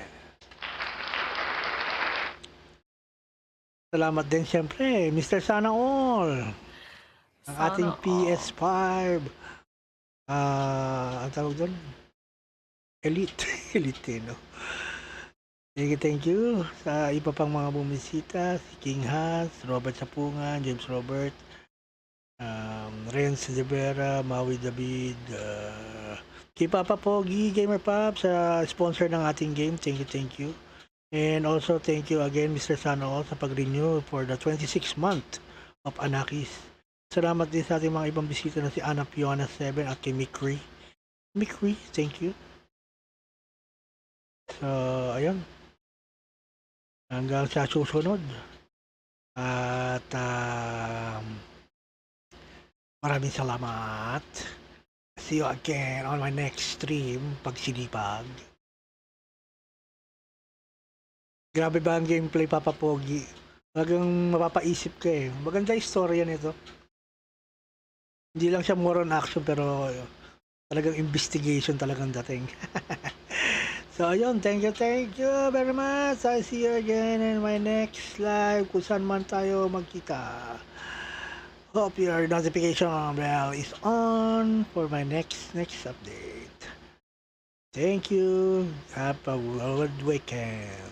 Salamat din siyempre, Mr. Sana All. Ang ating PS5. Ang tawag doon? Elite. Elite, no? Thank you sa iba pang mga bumisita. Si King Has, Robert Sapungan, James Robert, Renz Rivera, Maui David, kay Papa Pogi, Gamer Pop, sa sponsor ng ating game. Thank you. And also, thank you again, Mr. Sanol, sa pag-renew for the 26th month of Anakis. Salamat din sa ating mga ibang bisita na si Ana Fiona 7 at kay Mikri. Mikri, thank you. So, ayun. Hanggang sa susunod. At maraming salamat. See you again on my next stream, pagsinipag. Grabe ba ang gameplay, Papa Pogi? Talagang mapapaisip ka eh. Maganda yung storya nito. Hindi lang siya more on action pero talagang investigation talagang dating. So ayun, thank you very much. I see you again in my next live kung saan man tayo magkita. Hope your notification bell is on for my next update. Thank you. Have a good weekend.